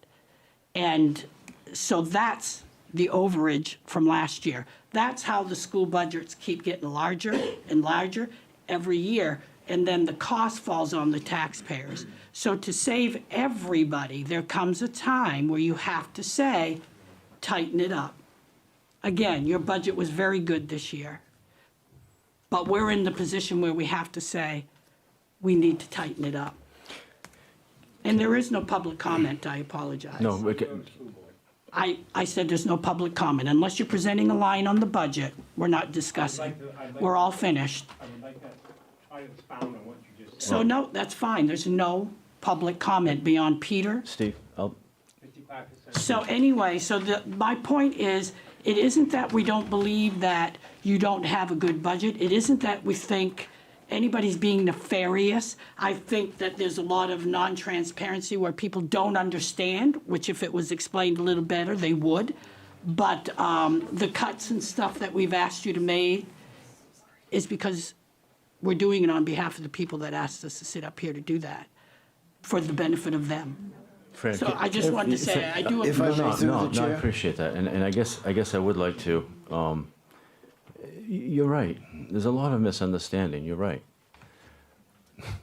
And so that's the overage from last year. That's how the school budgets keep getting larger and larger every year, and then the cost falls on the taxpayers. So to save everybody, there comes a time where you have to say, tighten it up. Again, your budget was very good this year, but we're in the position where we have to say, we need to tighten it up. And there is no public comment, I apologize. No, I said there's no public comment. Unless you're presenting a line on the budget, we're not discussing. We're all finished. I would like that, try to expound on what you just said. So no, that's fine. There's no public comment beyond Peter. Steve, 55%. So anyway, my point is, it isn't that we don't believe that you don't have a good budget. It isn't that we think anybody's being nefarious. I think that there's a lot of non-transparency where people don't understand, which if it was explained a little better, they would. But the cuts and stuff that we've asked you to make is because we're doing it on behalf of the people that asked us to sit up here to do that, for the benefit of them. Fran, So I just wanted to say, I do If I appreciate. may, through the no, I chair. appreciate that, and I guess I would like to. You're right. There's a lot of misunderstanding. You're right.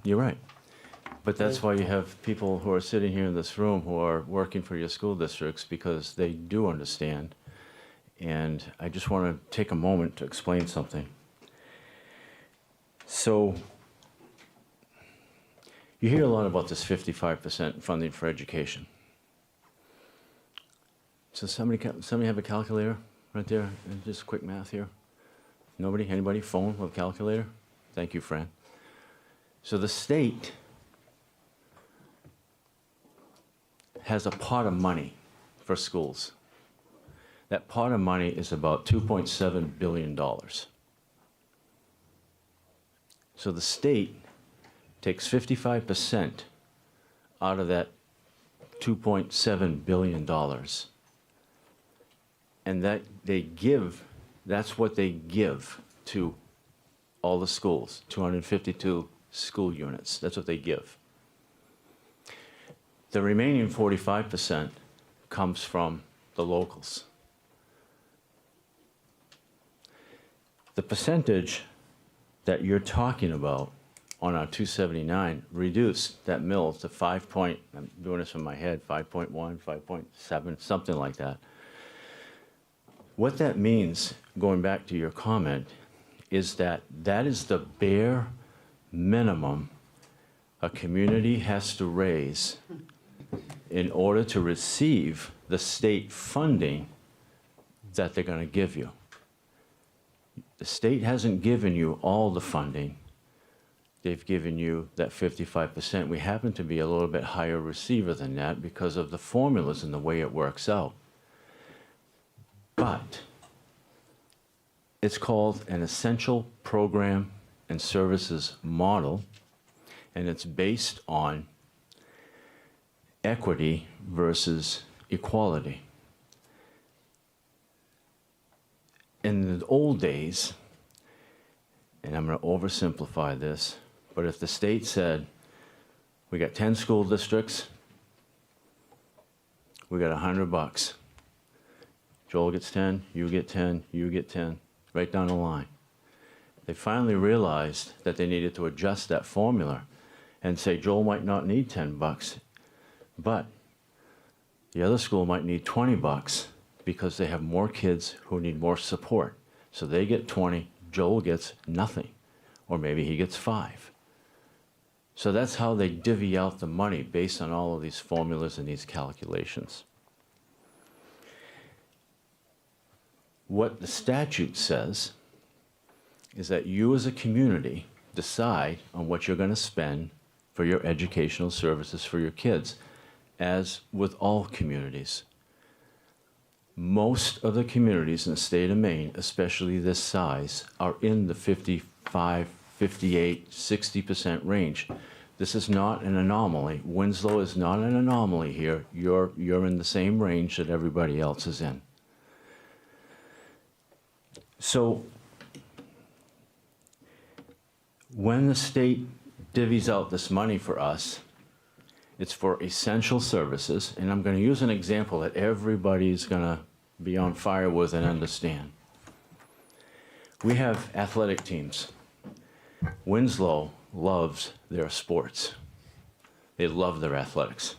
You're right. But that's why you have people who are sitting here in this room who are working for your school districts, because they do understand. And I just want to take a moment to explain something. So you hear a lot about this 55% funding for education. So somebody have a calculator right there? And just quick math here. Nobody? Anybody? Phone with a calculator? Thank you, Fran. So the state has a pot of money for schools. That pot of money is about $2.7 billion. So the state takes 55% out of that $2.7 billion. And that's what they give to all the schools, 252 school units. That's what they give. The remaining 45% comes from the locals. The percentage that you're talking about on our 279 reduced that mill to 5 point, I'm doing this from my head, 5.1, 5.7, something like that. What that means, going back to your comment, is that that is the bare minimum a community has to raise in order to receive the state funding that they're going to give you. The state hasn't given you all the funding. They've given you that 55%. We happen to be a little bit higher receiver than that because of the formulas and the way it works out. But it's called an essential program and services model, and it's based on equity versus equality. In the old days, and I'm going to oversimplify this, but if the state said, we got 10 school districts, we got $100. Joel gets 10, you get 10, you get 10, right down the line. They finally realized that they needed to adjust that formula and say Joel might not need $10, but the other school might need $20 because they have more kids who need more support. So they get 20, Joel gets nothing, or maybe he gets 5. So that's how they divvy out the money based on all of these formulas and these calculations. What the statute says is that you as a community decide on what you're going to spend for your educational services for your kids, as with all communities. Most of the communities in the state of Maine, especially this size, are in the 55, 58, 60% range. This is not an anomaly. Winslow is not an anomaly here. You're in the same range that everybody else is in. So when the state divvies out this money for us, it's for essential services, and I'm going to use an example that everybody's going to be on fire with and understand. We have athletic teams. Winslow loves their sports. They love their athletics.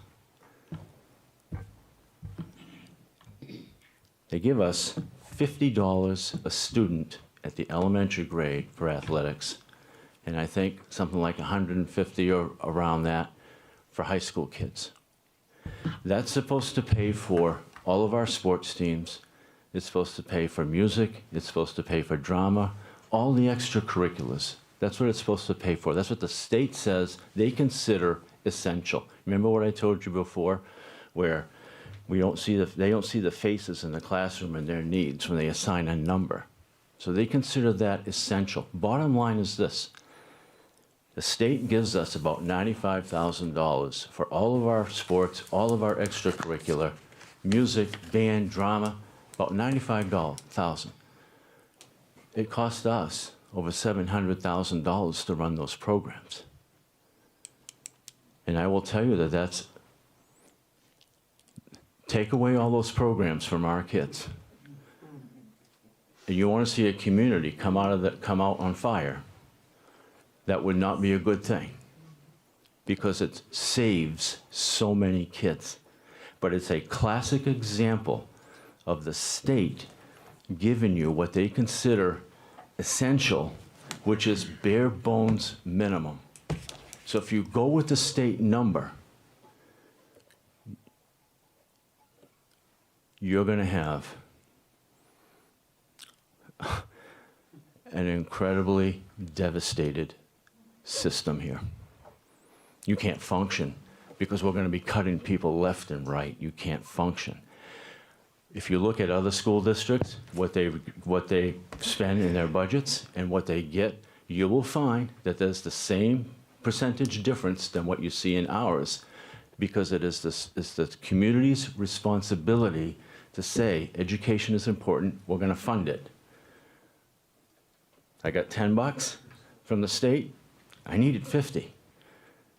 They give us $50 a student at the elementary grade for athletics, and I think something like $150 or around that for high school kids. That's supposed to pay for all of our sports teams. It's supposed to pay for music. It's supposed to pay for drama, all the extracurriculars. That's what it's supposed to pay for. That's what the state says they consider essential. Remember what I told you before, where they don't see the faces in the classroom and their needs when they assign a number. So they consider that essential. Bottom line is this. The state gives us about $95,000 for all of our sports, all of our extracurricular, music, band, drama, about $95,000. It cost us over $700,000 to run those programs. And I will tell you that that's, take away all those programs from our kids. And you want to see a community come out on fire, that would not be a good thing, because it saves so many kids. But it's a classic example of the state giving you what they consider essential, which is bare bones minimum. So if you go with the state number, you're going to have an incredibly devastated system here. You can't function because we're going to be cutting people left and right. You can't function. If you look at other school districts, what they spend in their budgets and what they get, you will find that there's the same percentage difference than what you see in ours, because it's the community's responsibility to say education is important, we're going to fund it. I got $10 from the state, I needed 50.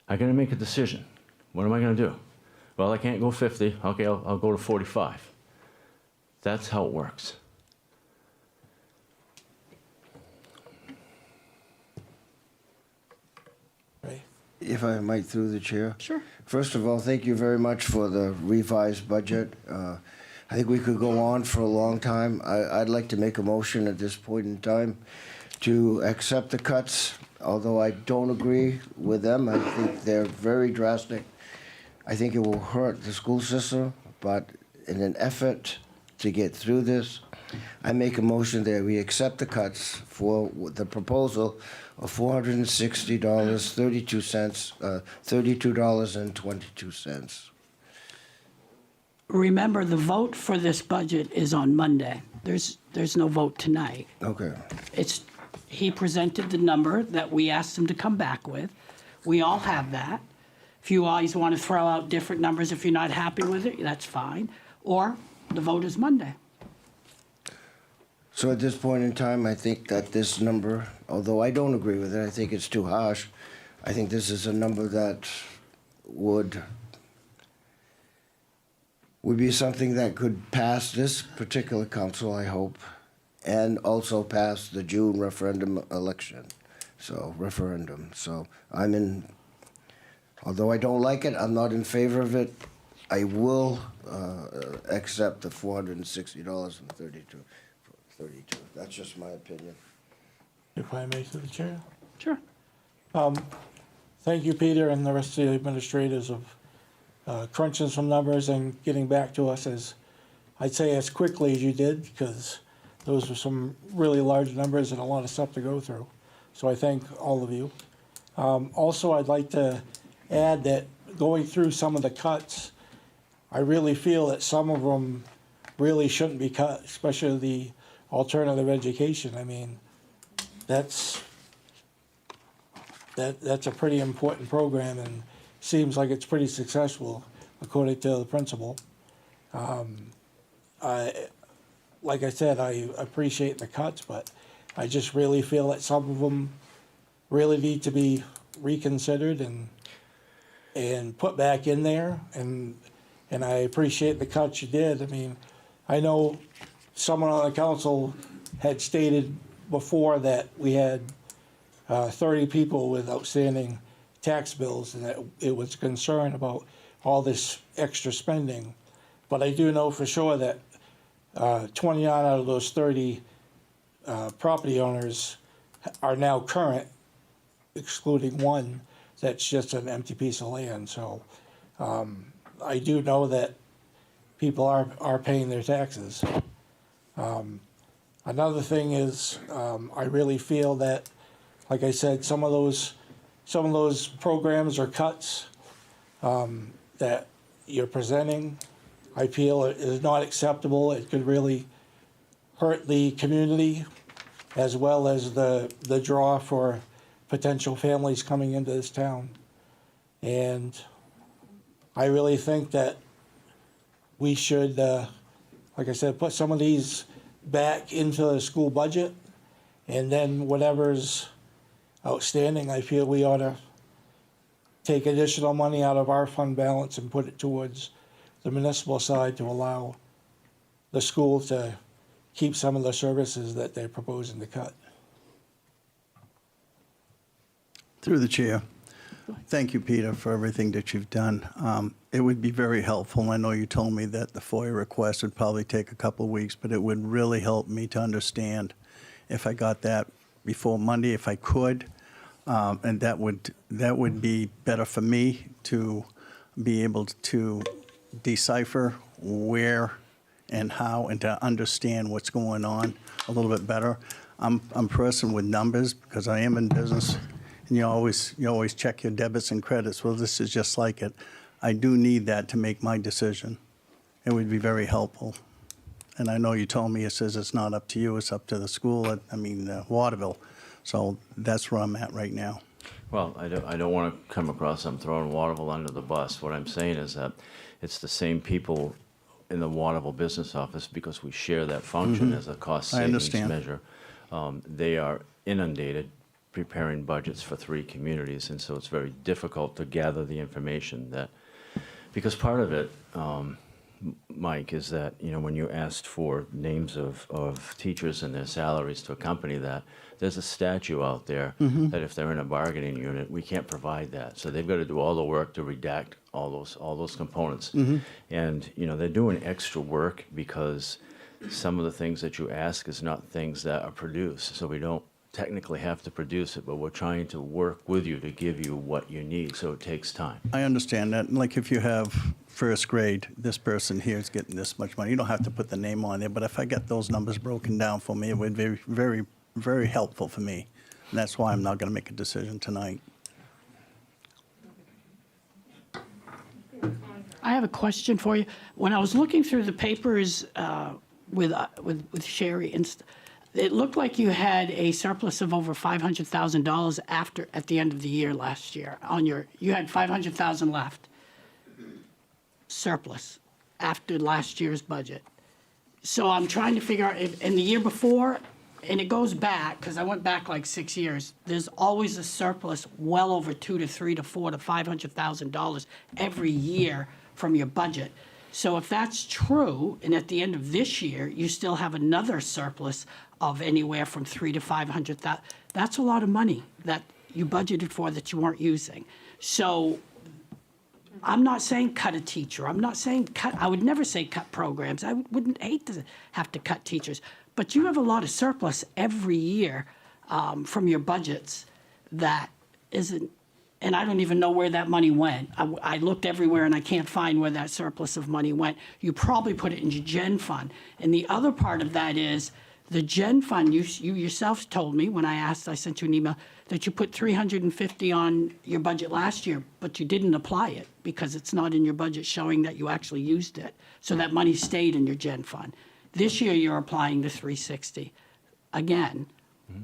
I got to make a decision. What am I going to do? Well, I can't go 50. Okay, I'll go to 45. That's how it works. Right? If I might, through the chair. Sure. First of all, thank you very much for the revised budget. I think we could go on for a long time. I'd like to make a motion at this point in time to accept the cuts, although I don't agree with them. I think they're very drastic. I think it will hurt the school system, but in an effort to get through this, I make a motion that we accept the cuts for the proposal of $460.32, $32.22. Remember, the vote for this budget is on Monday. There's no vote tonight. Okay. He presented the number that we asked him to come back with. We all have that. If you always want to throw out different numbers, if you're not happy with it, that's fine. Or the vote is Monday. So at this point in time, I think that this number, although I don't agree with it, I think it's too harsh. I think this is a number that would be something that could pass this particular council, I hope, and also pass the June referendum. So I'm in, although I don't like it, I'm not in favor of it. I will accept the $460.32. That's just my opinion. If I may, through the chair. Sure. Thank you, Peter, and the rest of the administrators of crunching some numbers and getting back to us I'd say as quickly as you did, because those were some really large numbers and a lot of stuff to go through. So I thank all of you. Also, I'd like to add that going through some of the cuts, I really feel that some of them really shouldn't be cut, especially the alternative education. I mean, that's a pretty important program and seems like it's pretty successful, according to the principal. Like I said, I appreciate the cuts, but I just really feel that some of them really need to be reconsidered and put back in there. And I appreciate the cuts you did. I mean, I know someone on the council had stated before that we had 30 people with outstanding tax bills and that it was a concern about all this extra spending. But I do know for sure that 29 out of those 30 property owners are now current, excluding one that's just an empty piece of land. So I do know that people are paying their taxes. Another thing is I really feel that, like I said, some of those programs or cuts that you're presenting, I feel is not acceptable. It could really hurt the community as well as the draw for potential families coming into this town. And I really think that we should, like I said, put some of these back into the school budget, and then whatever's outstanding, I feel we ought to take additional money out of our fund balance and put it towards the municipal side to allow the school to keep some of the services that they're proposing to cut. Through the chair. Thank you, Peter, for everything that you've done. It would be very helpful, and I know you told me that the FOIA request would probably take a couple of weeks, but it would really help me to understand if I got that before Monday, if I could, and that would be better for me to be able to decipher where and how and to understand what's going on a little bit better. I'm a person with numbers because I am in business. And you always check your debits and credits. Well, this is just like it. I do need that to make my decision. It would be very helpful. And I know you told me it says it's not up to you, it's up to the school, Waterville. So that's where I'm at right now. Well, I don't want to come across I'm throwing Waterville under the bus. What I'm saying is that it's the same people in the Waterville business office because we share that function as a cost I savings understand. measure. They are inundated preparing budgets for 3 communities, and so it's very difficult to gather the information that Because part of it, Mike, is that, you know, when you asked for names of teachers and their salaries to accompany that, there's a statute out there that if they're in a bargaining unit, we can't provide that. So they've got to do all the work to redact all those components. And, you know, they're doing extra work because some of the things that you ask is not things that are produced. So we don't technically have to produce it, but we're trying to work with you to give you what you need, so it takes time. I understand that. Like if you have first grade, this person here is getting this much money. You don't have to put the name on there, but if I get those numbers broken down for me, it would be very, very helpful for me. And that's why I'm not going to make a decision tonight. I have a question for you. When I was looking through the papers with Sherry, it looked like you had a surplus of over $500,000 at the end of the year last year. You had $500,000 left surplus after last year's budget. So I'm trying to figure out if in the year before, and it goes back because I went back like 6 years. There's always a surplus well over $200,000 to $300,000 to $400,000 to $500,000 every year from your budget. So if that's true, and at the end of this year you still have another surplus of anywhere from $300,000 to $500,000, that's a lot of money that you budgeted for that you weren't using. So I'm not saying cut a teacher. I'm not saying cut. I would never say cut programs. I wouldn't hate to have to cut teachers. But you have a lot of surplus every year from your budgets that isn't, and I don't even know where that money went. I looked everywhere and I can't find where that surplus of money went. You probably put it in your gen fund. And the other part of that is the gen fund, you yourself told me when I sent you an email, that you put $350 on your budget last year, but you didn't apply it because it's not in your budget showing that you actually used it. So that money stayed in your gen fund. This year you're applying the $360 again.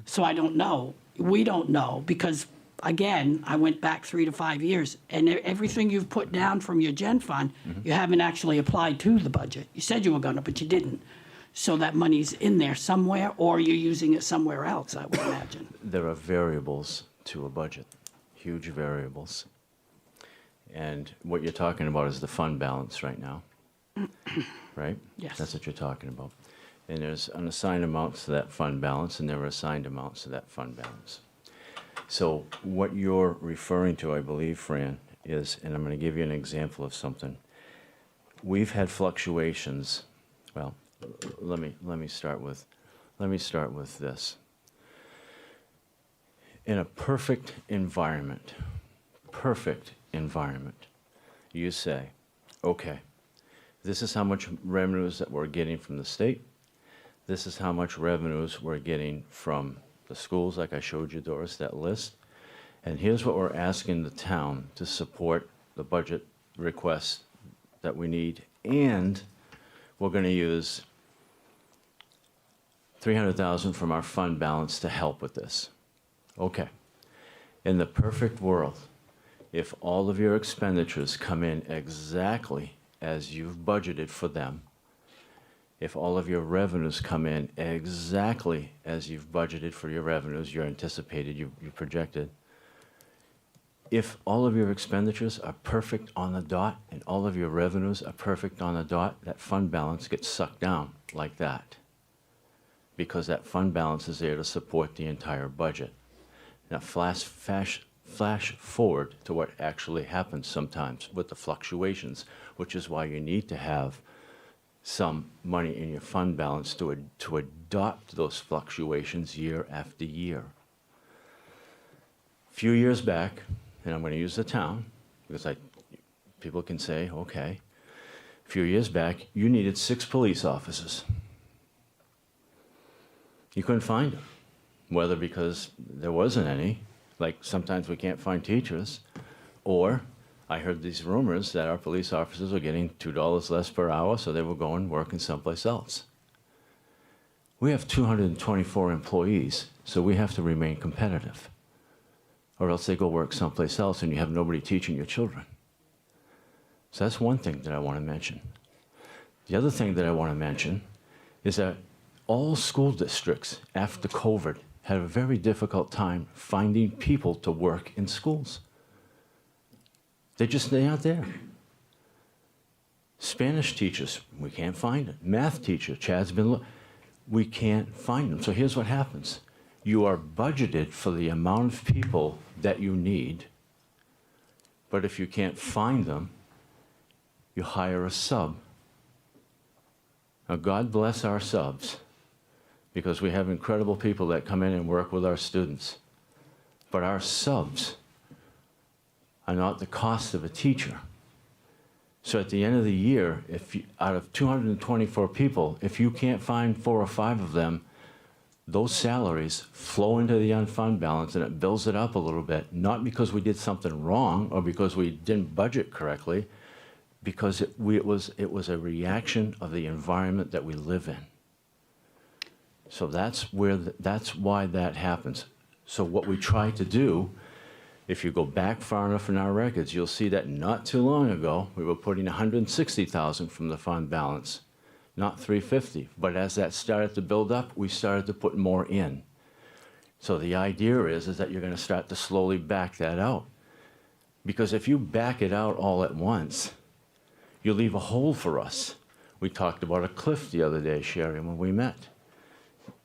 So I don't know. We don't know because, again, I went back 3 to 5 years and everything you've put down from your gen fund, you haven't actually applied to the budget. You said you were gonna, but you didn't. So that money's in there somewhere, or you're using it somewhere else, I would imagine. There are variables to a budget, huge variables. And what you're talking about is the fund balance right now, right? Yes. That's what you're talking about. And there's unassigned amounts to that fund balance, and there are assigned amounts to that fund balance. So what you're referring to, I believe, Fran, is, and I'm going to give you an example of something. We've had fluctuations. Well, let me start with this. In a perfect environment, you say, okay, this is how much revenues that we're getting from the state. This is how much revenues we're getting from the schools, like I showed you, Doris, that list. And here's what we're asking the town to support the budget requests that we need. And we're going to use $300,000 from our fund balance to help with this. Okay. In the perfect world, if all of your expenditures come in exactly as you've budgeted for them, if all of your revenues come in exactly as you've budgeted for your revenues, you're anticipated, you projected, if all of your expenditures are perfect on the dot and all of your revenues are perfect on the dot, that fund balance gets sucked down like that, because that fund balance is there to support the entire budget. Now, flash forward to what actually happens sometimes with the fluctuations, which is why you need to have some money in your fund balance to adopt those fluctuations year after year. A few years back, and I'm going to use the town, because people can say, okay, a few years back, you needed 6 police officers. You couldn't find them, whether because there wasn't any, like sometimes we can't find teachers, or I heard these rumors that our police officers were getting $2 less per hour, so they were going working someplace else. We have 224 employees, so we have to remain competitive, or else they go work someplace else and you have nobody teaching your children. So that's one thing that I want to mention. The other thing that I want to mention is that all school districts after COVID had a very difficult time finding people to work in schools. They aren't there. Spanish teachers, we can't find it. Math teacher, Chad's been, we can't find them. So here's what happens. You are budgeted for the amount of people that you need, but if you can't find them, you hire a sub. Now, God bless our subs, because we have incredible people that come in and work with our students. But our subs are not the cost of a teacher. So at the end of the year, if you, out of 224 people, if you can't find 4 or 5 of them, those salaries flow into the unfund balance and it builds it up a little bit, not because we did something wrong or because we didn't budget correctly, because it was a reaction of the environment that we live in. So that's why that happens. So what we try to do, if you go back far enough in our records, you'll see that not too long ago, we were putting 160,000 from the fund balance, not 350. But as that started to build up, we started to put more in. So the idea is that you're going to start to slowly back that out. Because if you back it out all at once, you leave a hole for us. We talked about a cliff the other day, Sherry, when we met.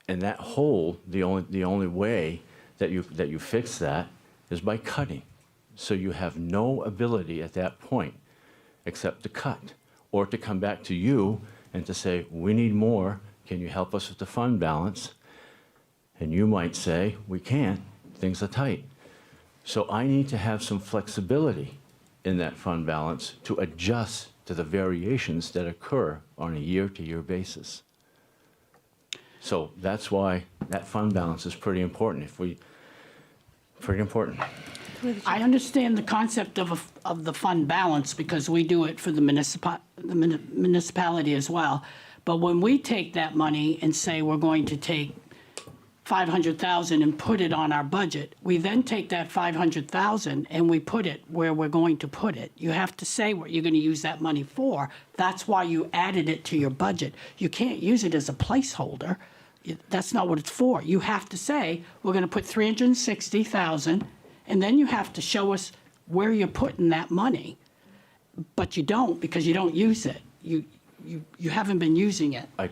And that hole, the only way that you fix that is by cutting. So you have no ability at that point except to cut or to come back to you and to say, we need more, can you help us with the fund balance? And you might say, we can't, things are tight. So I need to have some flexibility in that fund balance to adjust to the variations that occur on a year-to-year basis. So that's why that fund balance is pretty important. Pretty important. I understand the concept of the fund balance because we do it for the municipality as well. But when we take that money and say we're going to take 500,000 and put it on our budget, we then take that 500,000 and we put it where we're going to put it. You have to say what you're going to use that money for. That's why you added it to your budget. You can't use it as a placeholder. That's not what it's for. You have to say, we're going to put 360,000, and then you have to show us where you're putting that money. But you don't, because you don't use it. You haven't been using it. I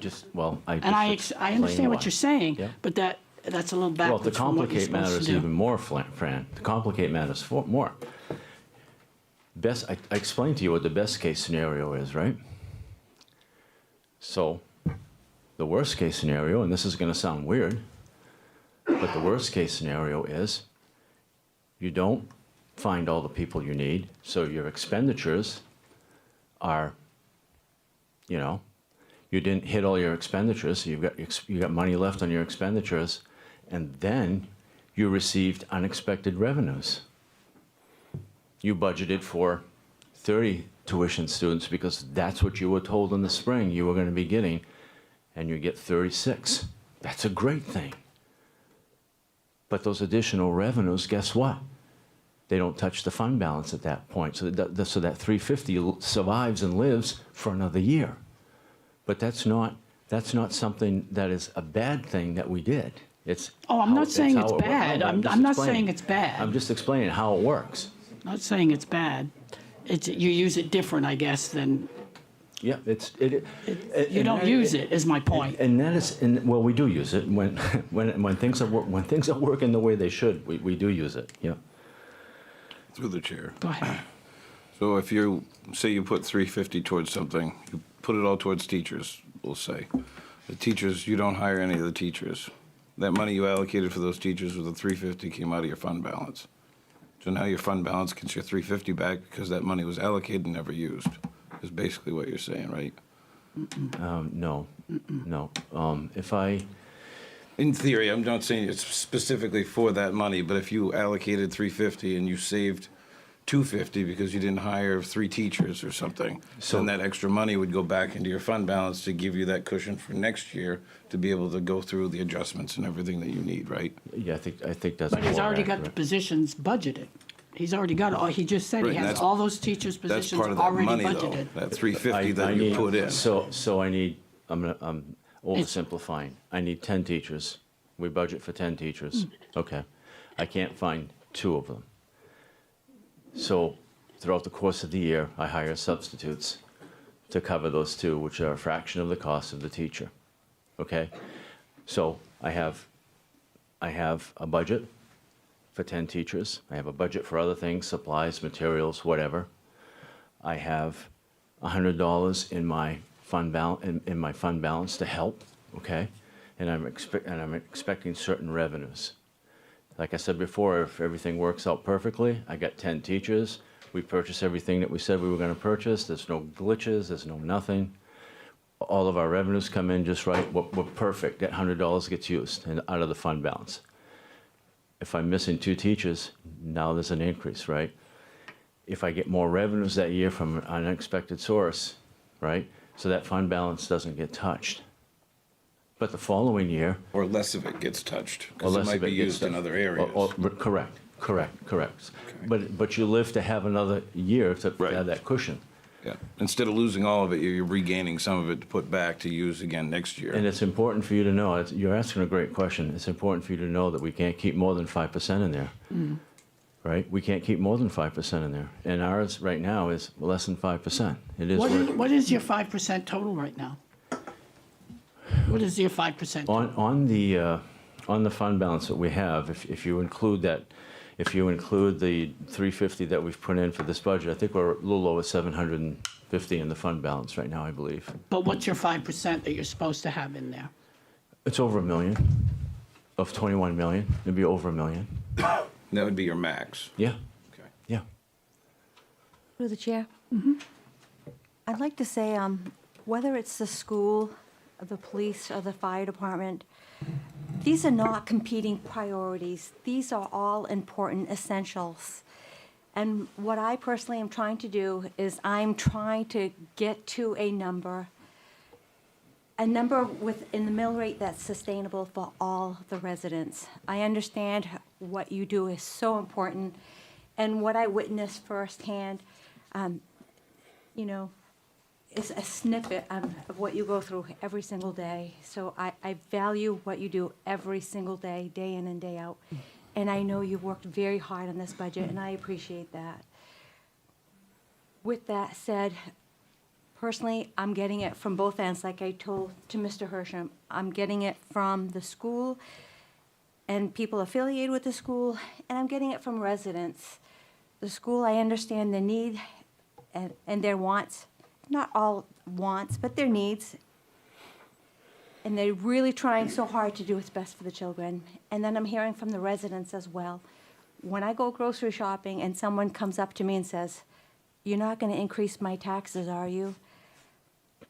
And I understand what you're saying, Yeah. but that's a little Well, backwards to from what you're complicate supposed to matters do. even more, Fran, to complicate matters more. I explained to you what the best case scenario is, right? So the worst case scenario, and this is going to sound weird, but the worst case scenario is you don't find all the people you need, so your expenditures are, you didn't hit all your expenditures, so you got money left on your expenditures, and then you received unexpected revenues. You budgeted for 30 tuition students because that's what you were told in the spring you were going to be getting, and you get 36. That's a great thing. But those additional revenues, guess what? They don't touch the fund balance at that point. So that 350 survives and lives for another year. But that's not something that is a bad thing that we did. I'm not saying it's bad. I'm not saying it's bad. I'm just explaining how it works. Not saying it's bad. You use it different, I guess, than Yeah, you don't use it, is my point. And that is, well, we do use it when things are working the way they should. We do use it. Yeah. Through the chair. Go ahead. So if you say you put 350 towards something, you put it all towards teachers, we'll say. The teachers, you don't hire any of the teachers. That money you allocated for those teachers with the 350 came out of your fund balance. So now your fund balance gets your 350 back because that money was allocated and never used, is basically what you're saying, right? No. In theory, I'm not saying it's specifically for that money, but if you allocated 350 and you saved 250 because you didn't hire 3 teachers or something, So- then that extra money would go back into your fund balance to give you that cushion for next year to be able to go through the adjustments and everything that you need, right? Yeah, I think that's. But he's more already got the accurate. positions budgeted. He's already got it. He just said Right, he and has that's- all those teachers' That's positions part of that already money, though, budgeted. that 350 that you put in. So I need, I'm oversimplifying. I need 10 teachers. We budget for 10 teachers. Okay. I can't find 2 of them. So throughout the course of the year, I hire substitutes to cover those two, which are a fraction of the cost of the teacher. Okay? So I have a budget for 10 teachers. I have a budget for other things, supplies, materials, whatever. I have $100 in my fund balance to help, okay? And I'm expecting certain revenues. Like I said before, if everything works out perfectly, I got 10 teachers. We purchase everything that we said we were going to purchase. There's no glitches. There's no nothing. All of our revenues come in just right. We're perfect. That $100 gets used and out of the fund balance. If I'm missing 2 teachers, now there's an increase, right? If I get more revenues that year from an unexpected source, right? So that fund balance doesn't get touched. But the following year, Or less of it gets touched, or because it less might of be it gets used in touched. other areas. Correct. But you live to have another year to Right. have that cushion. Yeah, instead of losing all of it, you're regaining some of it to put back to use again next year. And it's important for you to know, you're asking a great question. It's important for you to know that we can't keep more than 5% in there. Right? We can't keep more than 5% in there. And ours right now is less than 5%. It is What is your 5% total right now? What is your 5%? on the fund balance that we have, if you include that, if you include the 350 that we've put in for this budget, I think we're a little over 750 in the fund balance right now, I believe. But what's your 5% that you're supposed to have in there? It's over $1 million. Of 21 million, it'd be over $1 million. That would be your max. Yeah, Okay. yeah. Through the chair. I'd like to say, whether it's the school, the police, or the fire department, these are not competing priorities. These are all important essentials. And what I personally am trying to do is I'm trying to get to a number within the mill rate that's sustainable for all the residents. I understand what you do is so important, and what I witnessed firsthand, is a snippet of what you go through every single day. So I value what you do every single day, day in and day out. And I know you've worked very hard on this budget, and I appreciate that. With that said, personally, I'm getting it from both ends, like I told to Mr. Hersham. I'm getting it from the school and people affiliated with the school, and I'm getting it from residents. The school, I understand the need and their wants, not all wants, but their needs. And they're really trying so hard to do what's best for the children. And then I'm hearing from the residents as well. When I go grocery shopping and someone comes up to me and says, "You're not going to increase my taxes, are you?"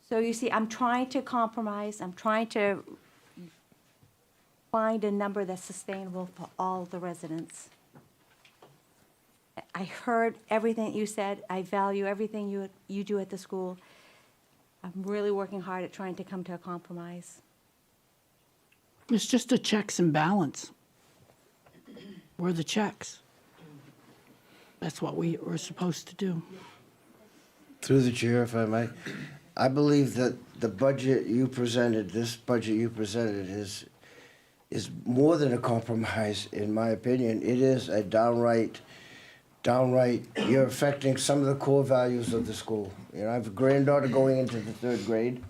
So you see, I'm trying to compromise. I'm trying to find a number that's sustainable for all the residents. I heard everything you said. I value everything you do at the school. I'm really working hard at trying to come to a compromise. It's just a checks and balance. We're the checks. That's what we're supposed to do. Through the chair, if I may, I believe that the budget you presented, this budget you presented is more than a compromise, in my opinion. It is a downright, you're affecting some of the core values of the school. You know, I have a granddaughter going into the 3rd grade.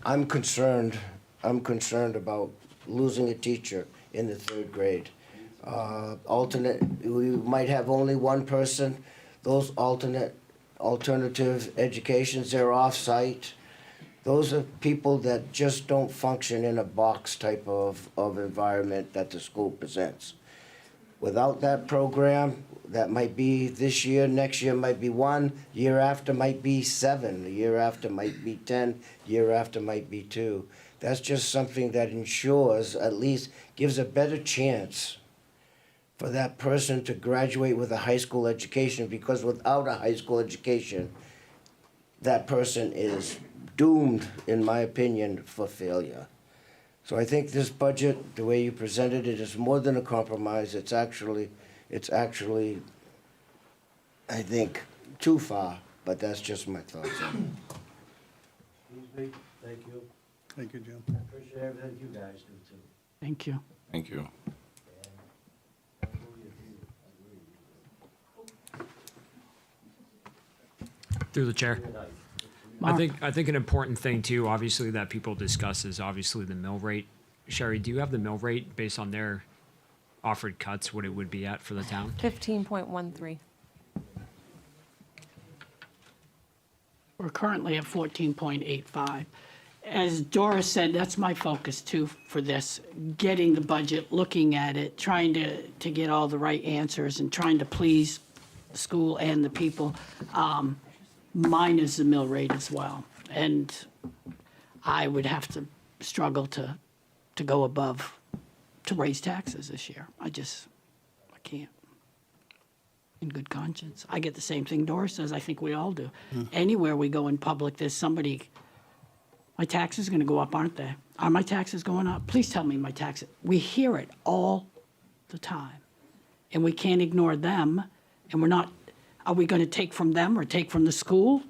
I'm concerned about losing a teacher in the 3rd grade. We might have only one person. Those alternative educations, they're off-site. Those are people that just don't function in a box type of environment that the school presents. Without that program, that might be this year, next year might be 1, year after might be 7, the year after might be 10, year after might be 2. That's just something that ensures, at least gives a better chance for that person to graduate with a high school education, because without a high school education, that person is doomed, in my opinion, for failure. So I think this budget, the way you presented it, is more than a compromise. It's actually, I think, too far, but that's just my thoughts on it. Thank you. Thank you, Jim. I appreciate everything you guys do too. Thank you. Thank you. Through the chair. Mark? I think an important thing too, obviously, that people discuss is obviously the mill rate. Sherry, do you have the mill rate based on their offered cuts, what it would be at for the town? 15.13. We're currently at 14.85. As Doris said, that's my focus too for this, getting the budget, looking at it, trying to get all the right answers and trying to please the school and the people. Mine is the mill rate as well. And I would have to struggle to go above, to raise taxes this year. I can't. In good conscience. I get the same thing Doris says. I think we all do. Anywhere we go in public, there's somebody, my taxes are going to go up, aren't they? Are my taxes going up? Please tell me my taxes. We hear it all the time. And we can't ignore them. And we're not, are we going to take from them or take from the school?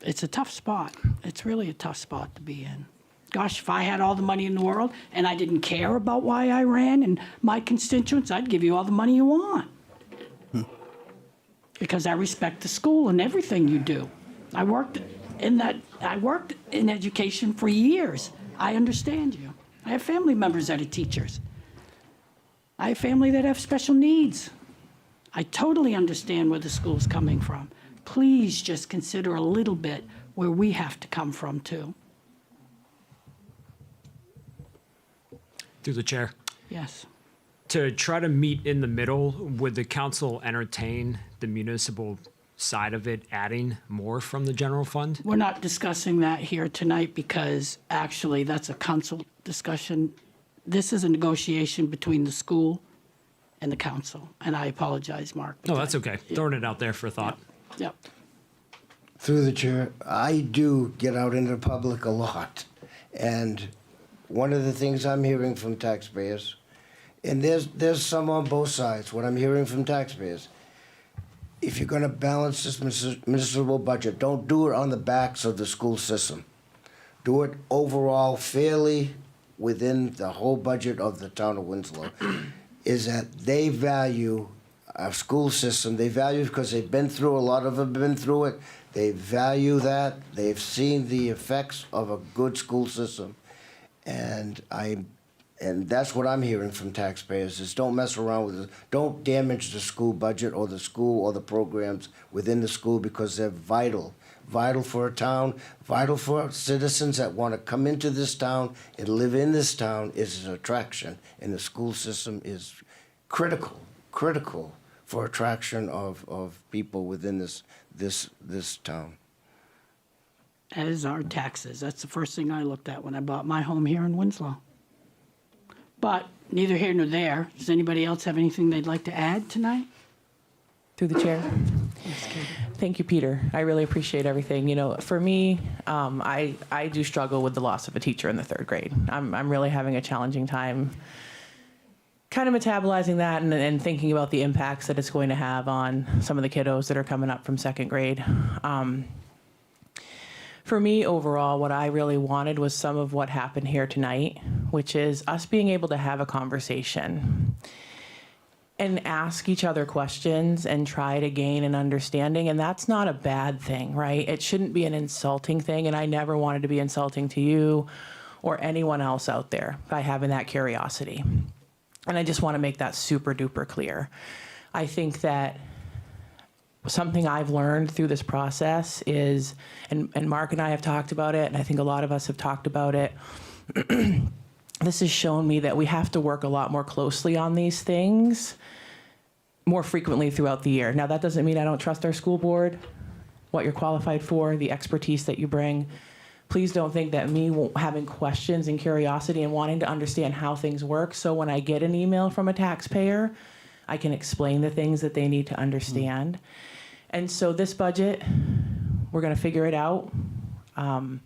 It's a tough spot. It's really a tough spot to be in. Gosh, if I had all the money in the world and I didn't care about why I ran and my constituents, I'd give you all the money you want. Because I respect the school and everything you do. I worked in education for years. I understand you. I have family members that are teachers. I have family that have special needs. I totally understand where the school's coming from. Please just consider a little bit where we have to come from too. Through the chair. Yes. To try to meet in the middle, would the council entertain the municipal side of it adding more from the general fund? We're not discussing that here tonight because actually that's a council discussion. This is a negotiation between the school and the council, and I apologize, Mark. No, that's okay. Throwing it out there for thought. Yep. Through the chair, I do get out into the public a lot. And one of the things I'm hearing from taxpayers, and there's some on both sides, what I'm hearing from taxpayers, if you're going to balance this municipal budget, don't do it on the backs of the school system. Do it overall fairly within the whole budget of the town of Winslow. Is that they value our school system. They value it because they've been through, a lot of them have been through it. They value that. They've seen the effects of a good school system. And that's what I'm hearing from taxpayers is don't mess around with it. Don't damage the school budget or the school or the programs within the school because they're vital. Vital for a town, vital for citizens that want to come into this town and live in this town is an attraction. And the school system is critical for attraction of people within this town. As are taxes. That's the first thing I looked at when I bought my home here in Winslow. But neither here nor there. Does anybody else have anything they'd like to add tonight? Through the chair. Thank you, Peter. I really appreciate everything. You know, for me, I do struggle with the loss of a teacher in the third grade. I'm really having a challenging time kind of metabolizing that and thinking about the impacts that it's going to have on some of the kiddos that are coming up from second grade. For me, overall, what I really wanted was some of what happened here tonight, which is us being able to have a conversation and ask each other questions and try to gain an understanding. And that's not a bad thing, right? It shouldn't be an insulting thing. And I never wanted to be insulting to you or anyone else out there by having that curiosity. And I just want to make that super duper clear. I think that something I've learned through this process is, and Mark and I have talked about it, and I think a lot of us have talked about it, this has shown me that we have to work a lot more closely on these things more frequently throughout the year. Now, that doesn't mean I don't trust our school board, what you're qualified for, the expertise that you bring. Please don't think that me having questions and curiosity and wanting to understand how things work, so when I get an email from a taxpayer, I can explain the things that they need to understand. And so this budget, we're going to figure it out. I'm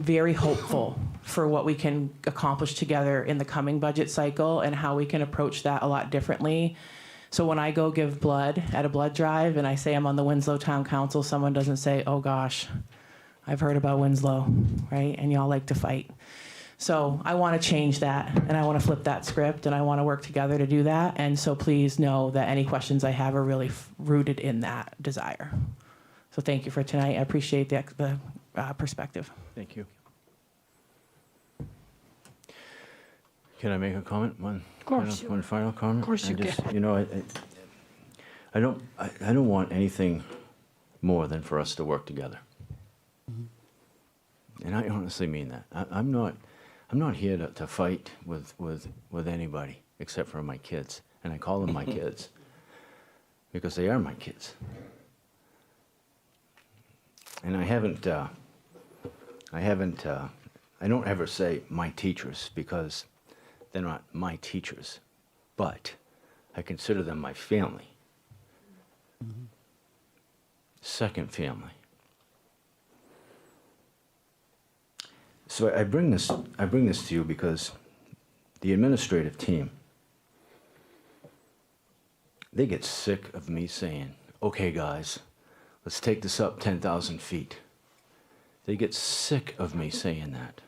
very hopeful for what we can accomplish together in the coming budget cycle and how we can approach that a lot differently. So when I go give blood at a blood drive and I say I'm on the Winslow Town Council, someone doesn't say, oh gosh, I've heard about Winslow, right? And y'all like to fight. So I want to change that, and I want to flip that script, and I want to work together to do that. And so please know that any questions I have are really rooted in that desire. So thank you for tonight. I appreciate the perspective. Thank you. Can I make a comment? One final comment? Of course you just, can. You know, I don't want anything more than for us to work together. And I honestly mean that. I'm not here to fight with anybody except for my kids. And I call them my kids because they are my kids. And I don't ever say my teachers because they're not my teachers, but I consider them my family. Second family. So I bring this to you because the administrative team, they get sick of me saying, okay guys, let's take this up 10,000 feet. They get sick of me saying that.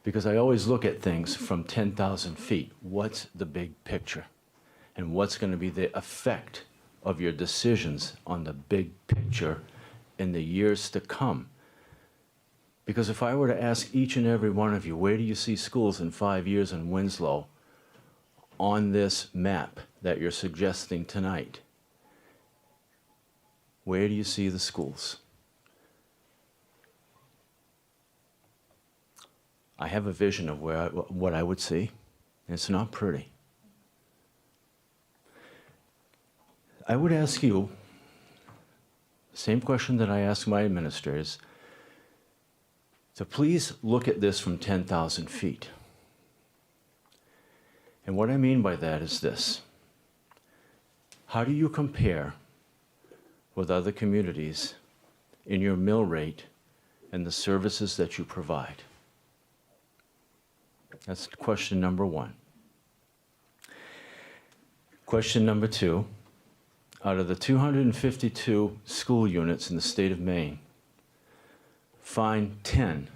Because I always look at things from 10,000 feet. What's the big picture? And what's going to be the effect of your decisions on the big picture in the years to come? Because if I were to ask each and every one of you, where do you see schools in 5 years in Winslow on this map that you're suggesting tonight? Where do you see the schools? I have a vision of what I would see, and it's not pretty. I would ask you the same question that I ask my administrators, to please look at this from 10,000 feet. And what I mean by that is this. How do you compare with other communities in your mill rate and the services that you provide? That's question number one. Question number two, out of the 252 school units in the state of Maine, find 10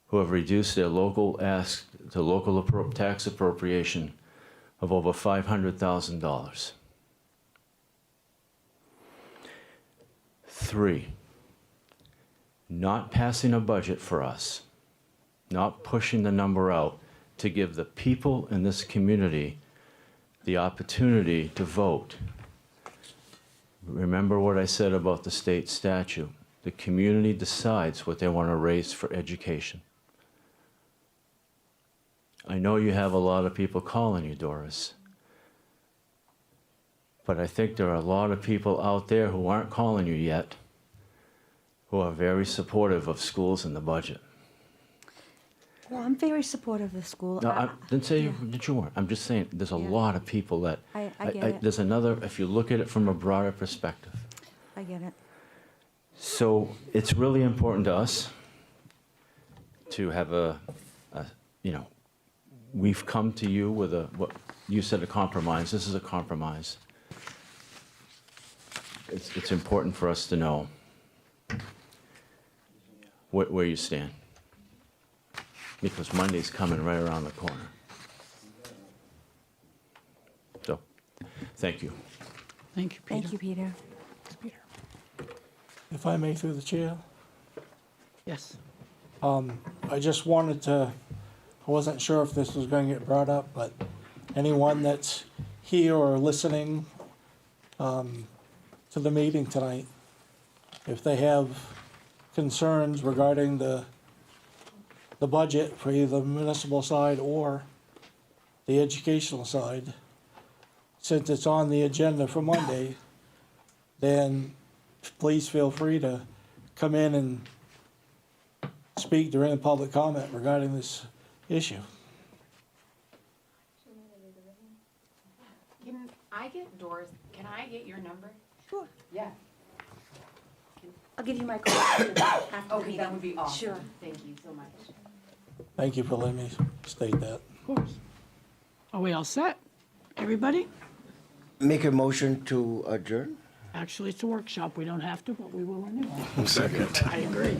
who have reduced their local tax appropriation of over $500,000. 3, not passing a budget for us, not pushing the number out to give the people in this community the opportunity to vote. Remember what I said about the state statute. The community decides what they want to raise for education. I know you have a lot of people calling you, Doris. But I think there are a lot of people out there who aren't calling you yet who are very supportive of schools and the budget. Well, I'm very supportive of the school. No, I didn't say that you weren't. I'm just saying there's a lot of people that... I get it. There's another, if you look at it from a broader perspective. I get it. So it's really important to us to have we've come to you with what you said, a compromise. This is a compromise. It's important for us to know where you stand. Because Monday's coming right around the corner. So, thank you. Thank you, Peter. Thank you, Peter. Peter. If I may, through the chair, Yes. I just wanted to, I wasn't sure if this was going to get brought up, but anyone that's here or listening to the meeting tonight, if they have concerns regarding the budget for either the municipal side or the educational side, since it's on the agenda for Monday, then please feel free to come in and speak during public comment regarding this issue. Can I get Doris, can I get your number? Sure. Yeah. I'll give you my card after the Okay, meeting. that would be awesome. Sure. Thank you so much. Thank you for letting me state that. Of course. Are we all set? Everybody? Make a motion to adjourn? Actually, it's a workshop. We don't have to, but we will anyway. Second. I agree.